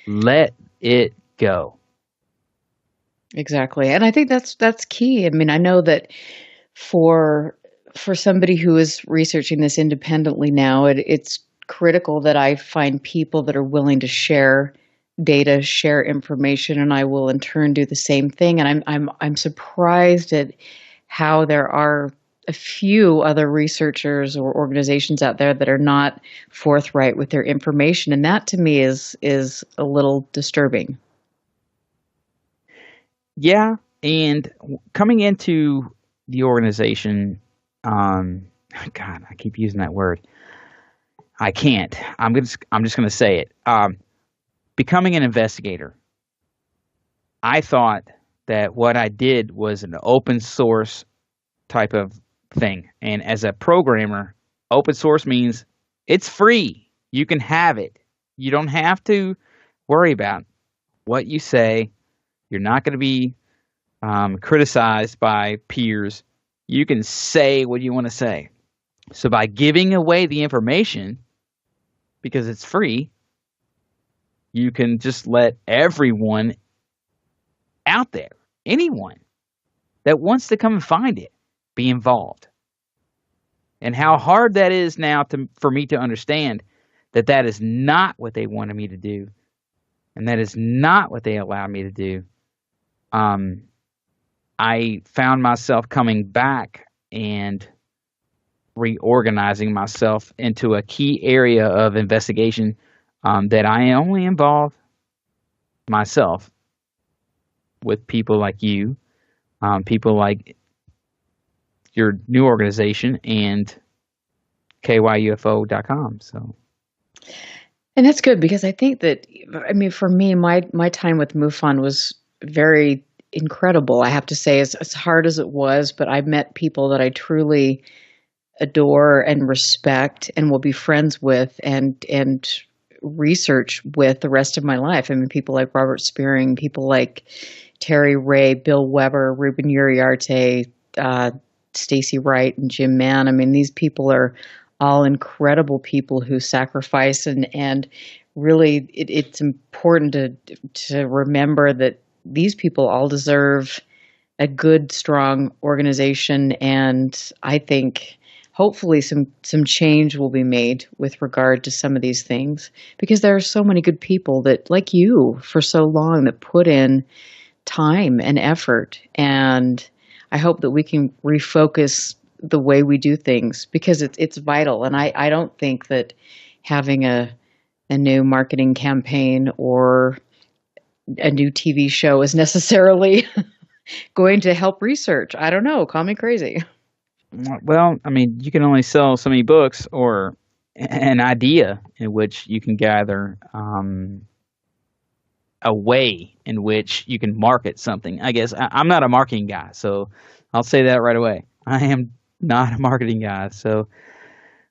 Let it go. Exactly. And I think that's key. I mean, I know that for somebody who is researching this independently now, it's critical that I find people that are willing to share data, share information, and I will in turn do the same thing. And I'm surprised at how there are a few other researchers or organizations out there that are not forthright with their information, and that to me is a little disturbing. Yeah, and coming into the organization, God, I keep using that word. I can't. I'm just going to say it. Becoming an investigator, I thought that what I did was an open source type of thing. And as a programmer, open source means it's free. You can have it. You don't have to worry about what you say. You're not going to be criticized by peers. You can say what you want to say. So by giving away the information, because it's free, you can just let everyone out there, anyone that wants to come and find it, be involved. And how hard that is now for me to understand that is not what they wanted me to do, and that is not what they allowed me to do. I found myself coming back and reorganizing myself into a key area of investigation that I only involve myself with people like you, people like your new organization, and kyufo.com. So, and that's good because I think that, I mean, for me, my time with MUFON was very incredible. I have to say, as hard as it was, but I met people that I truly adore and respect and will be friends with and research with the rest of my life. I mean, people like Robert Spearing, people like Terry Ray, Bill Weber, Ruben Uriarte, Stacy Wright, and Jim Mann. I mean, these people are all incredible people who sacrifice, and really it's important to remember that these people all deserve a good, strong organization, and I think hopefully some change will be made with regard to some of these things, because there are so many good people that, like you, for so long, that put in time and effort, and I hope that we can refocus the way we do things, because it's vital. And I don't think that having a new marketing campaign or a new TV show is necessarily going to help research. I don't know. Call me crazy. Well, I mean, you can only sell so many books or an idea in which you can gather a way in which you can market something. I guess I'm not a marketing guy, so I'll say that right away. I am not a marketing guy, so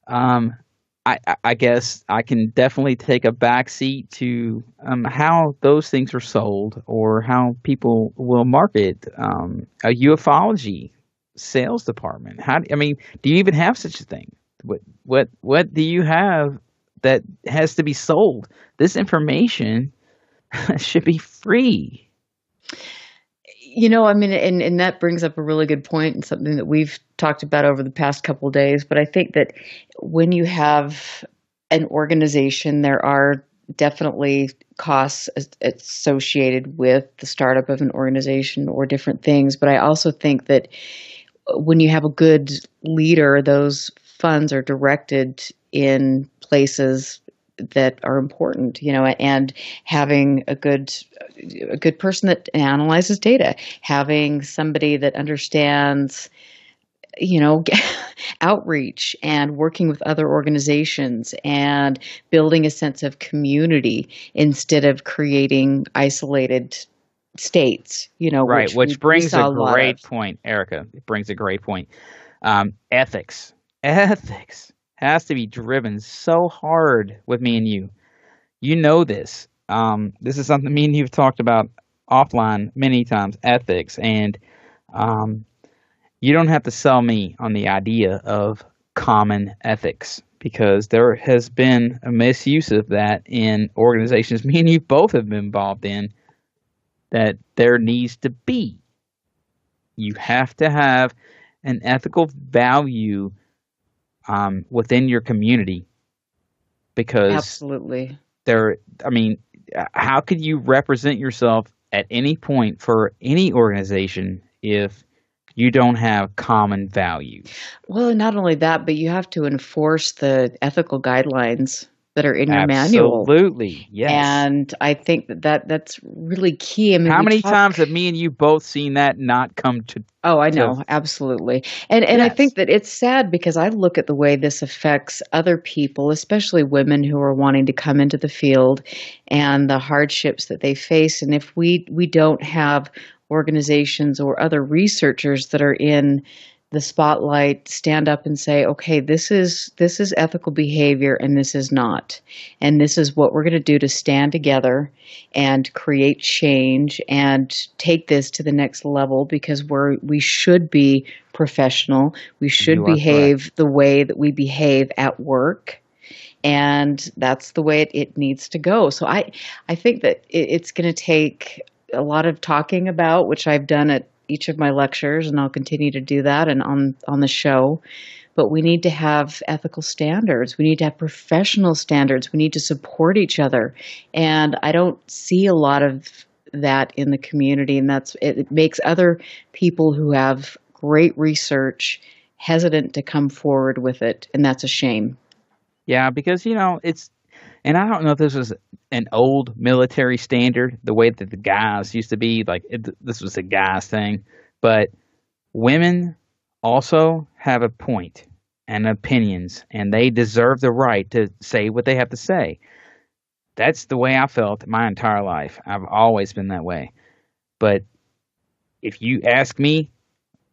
I guess I can definitely take a back seat to how those things are sold or how people will market a ufology sales department. I mean, do you even have such a thing? What do you have that has to be sold? This information should be free. You know, I mean, and that brings up a really good point and something that we've talked about over the past couple of days. But I think that when you have an organization, there are definitely costs associated with the startup of an organization or different things. But I also think that when you have a good leader, those funds are directed in places that are important, you know, and having a good person that analyzes data, having somebody that understands, you know, outreach and working with other organizations and building a sense of community instead of creating isolated states, you know. Right, which brings a great point, Erica. It brings a great point. Ethics has to be driven so hard with me and you. You know this. This is something me and you have talked about offline many times, ethics. And you don't have to sell me on the idea of common ethics, because there has been a misuse of that in organizations me and you both have been involved in, that there needs to be. You have to have an ethical value within your community, because absolutely I mean, how could you represent yourself at any point for any organization if you don't have common values? Well, not only that, but you have to enforce the ethical guidelines that are in your manual. Absolutely, yes. And I think that's really key. I mean, how many times have me and you both seen that not come to? Oh, I know, absolutely. And yes. I think that it's sad because I look at the way this affects other people, especially women who are wanting to come into the field and the hardships that they face. And if we don't have organizations or other researchers that are in the spotlight stand up and say, okay, this is ethical behavior and this is not. And this is what we're going to do to stand together and create change and take this to the next level, because we should be professional. We should behave the way that we behave at work. And that's the way it needs to go. So I think that it's going to take a lot of talking about, which I've done at each of my lectures, and I'll continue to do that and on the show. But we need to have ethical standards. We need to have professional standards. We need to support each other. And I don't see a lot of that in the community. And it makes other people who have great research hesitant to come forward with it, and that's a shame. Yeah, because and I don't know if this was an old military standard, the way that the guys used to be, this was a guys thing, but women also have a point and opinions, and they deserve the right to say what they have to say. That's the way I felt my entire life. I've always been that way. But if you ask me,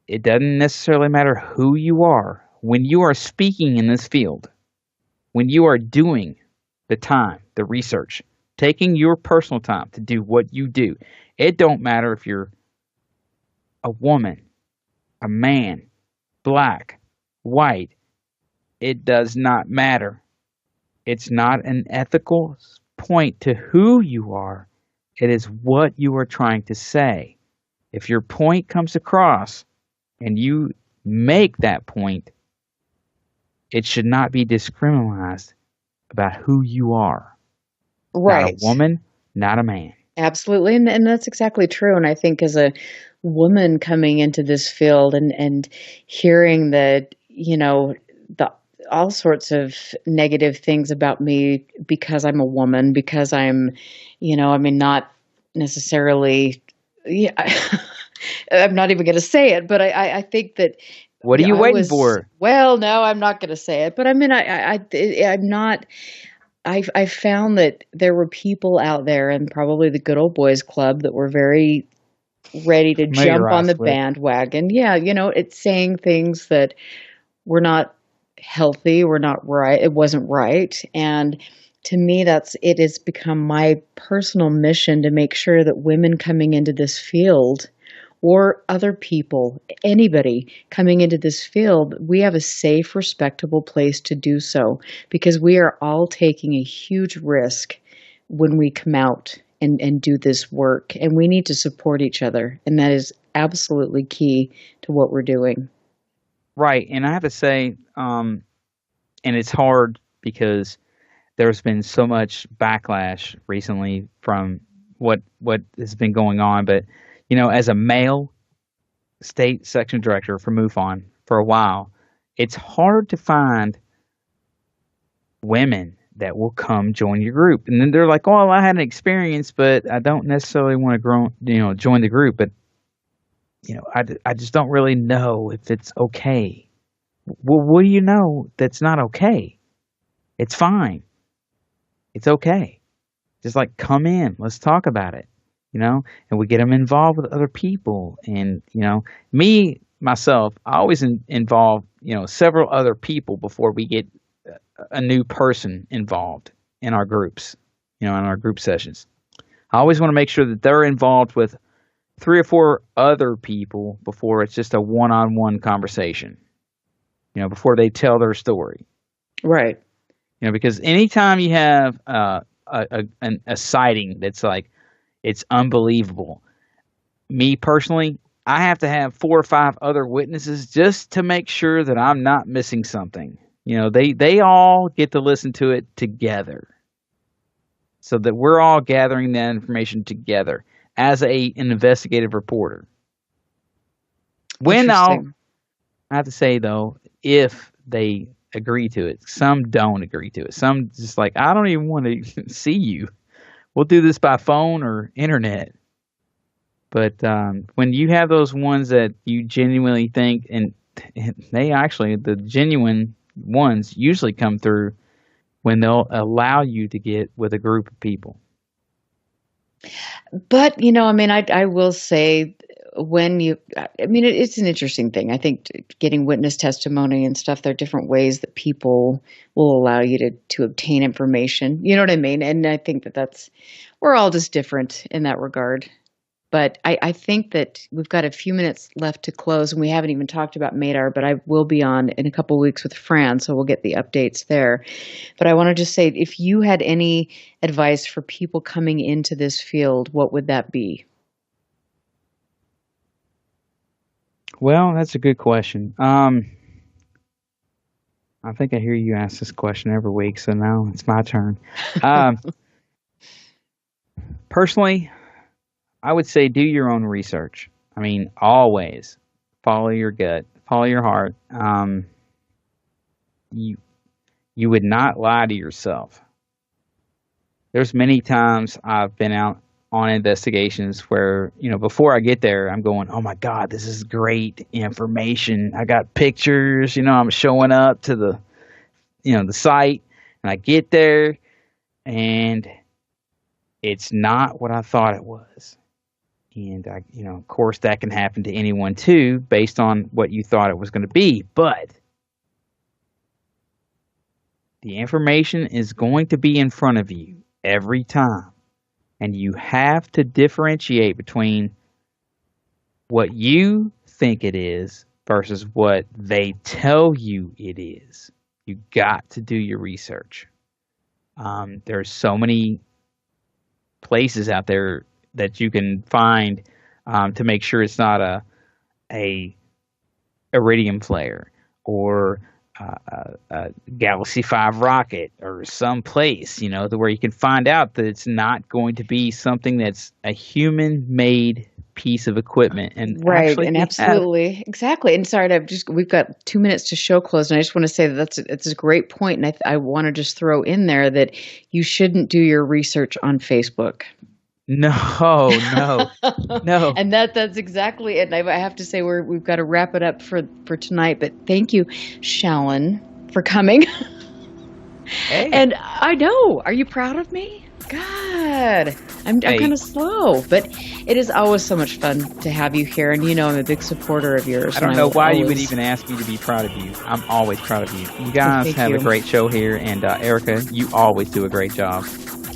it doesn't necessarily matter who you are. When you are speaking in this field, when you are doing the time, the research, taking your personal time to do what you do, it don't matter if you're a woman, a man, black, white. It does not matter. It's not an ethical point to who you are. It is what you are trying to say. If your point comes across and you make that point, it should not be discriminated about who you are. Right. Not a woman, not a man. Absolutely. And that's exactly true. And I think as a woman coming into this field and hearing that, the all sorts of negative things about me because I'm a woman, because I'm, not necessarily, yeah, I'm not even going to say it, but I think that. What are you waiting for? Well, no, I'm not going to say it, but I mean, I'm not. I found that there were people out there, and probably the good old boys club, that were very ready to jump on the bandwagon. Yeah, it's saying things that were not healthy, were not right. It wasn't right, and to me, it has become my personal mission to make sure that women coming into this field, or other people, anybody coming into this field, we have a safe, respectable place to do so, because we are all taking a huge risk when we come out and do this work, and we need to support each other, and that is absolutely key to what we're doing. Right, and I have to say, and it's hard because there's been so much backlash recently from what has been going on, but as a male state section director for MUFON for a while, it's hard to find women that will come join your group. And then they're like, "Oh, I had an experience, but I don't necessarily want to join the group." But I just don't really know if it's okay. Well, what do you know that's not okay? It's fine. It's okay. Just come in. Let's talk about it. And we get them involved with other people. And, myself, I always involve, several other people before we get a new person involved in our groups, in our group sessions. I always want to make sure that they're involved with 3 or 4 other people before it's just a one-on-one conversation, before they tell their story. Right. Because anytime you have a sighting that's it's unbelievable. Me personally, I have to have 4 or 5 other witnesses just to make sure that I'm not missing something. They all get to listen to it together, so that we're all gathering that information together as an investigative reporter. I have to say though, if they agree to it, some don't agree to it. Some just I don't even want to see you. We'll do this by phone or internet. But when you have those ones that you genuinely think, and the genuine ones usually come through when they'll allow you to get with a group of people. But, I will say it's an interesting thing. I think getting witness testimony and stuff, there are different ways that people will allow you to obtain information. You know what I mean? And I think we're all just different in that regard. But I think that we've got a few minutes left to close, and we haven't even talked about Madar, but I will be on in a couple of weeks with Fran, so we'll get the updates there. But I want to just say, if you had any advice for people coming into this field, what would that be? Well, that's a good question. I think I hear you ask this question every week, so now it's my turn. Personally, I would say do your own research. Always follow your gut, follow your heart. You would not lie to yourself. There's many times I've been out on investigations where, before I get there, I'm going, oh my God, this is great information. I got pictures, I'm showing up to the, the site, and I get there and it's not what I thought it was. And of course that can happen to anyone too, based on what you thought it was going to be. But the information is going to be in front of you every time. And you have to differentiate between what you think it is versus what they tell you it is. You got to do your research. There's so many places out there that you can find to make sure it's not a iridium flare or a Galaxy 5 rocket or some place, where you can find out that it's not going to be something that's a human-made piece of equipment. And right, and absolutely, exactly. And sorry, we've got 2 minutes to show close, and I just want to say that it's a great point, and I want to just throw in there that you shouldn't do your research on Facebook. No. And that's exactly it. I have to say we've got to wrap it up for tonight. But thank you, Challon, for coming. Hey. And I know, are you proud of me? God, I'm kind of slow, but it is always so much fun to have you here. And I'm a big supporter of yours. I don't know why you would even ask me to be proud of you. I'm always proud of you. You guys have a great show here, and Erica, you always do a great job.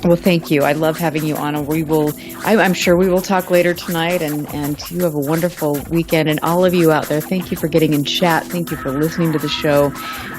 Well, thank you. I love having you on. I'm sure we will talk later tonight, and you have a wonderful weekend. And all of you out there, thank you for getting in chat. Thank you for listening to the show.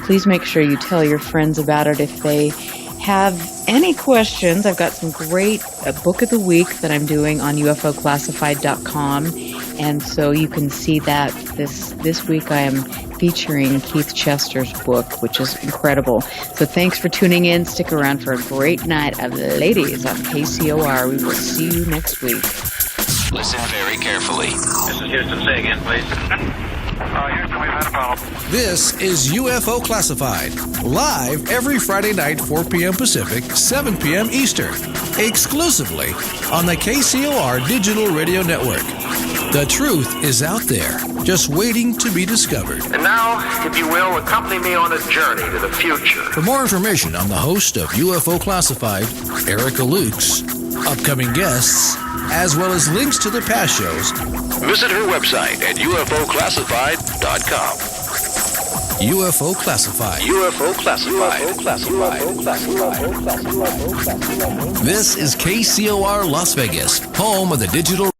Please make sure you tell your friends about it if they have any questions. I've got some great book of the week that I'm doing on UFOclassified.com. And so you can see that this week I am featuring Keith Chester's book, which is incredible. So thanks for tuning in. Stick around for a great night of ladies on KCOR. We will see you next week. Listen very carefully. This is Houston. Say again, please. Houston, we've had a problem. This is UFO Classified, live every Friday night, 4 p.m. Pacific, 7 p.m. Eastern, exclusively on the KCOR Digital Radio Network. The truth is out there, just waiting to be discovered. And now, if you will, accompany me on a journey to the future. For more information on the host of UFO Classified, Erica Lukes, upcoming guests, as well as links to the past shows, visit her website at UFOclassified.com. UFO Classified. UFO Classified. This is KCOR Las Vegas, home of the digital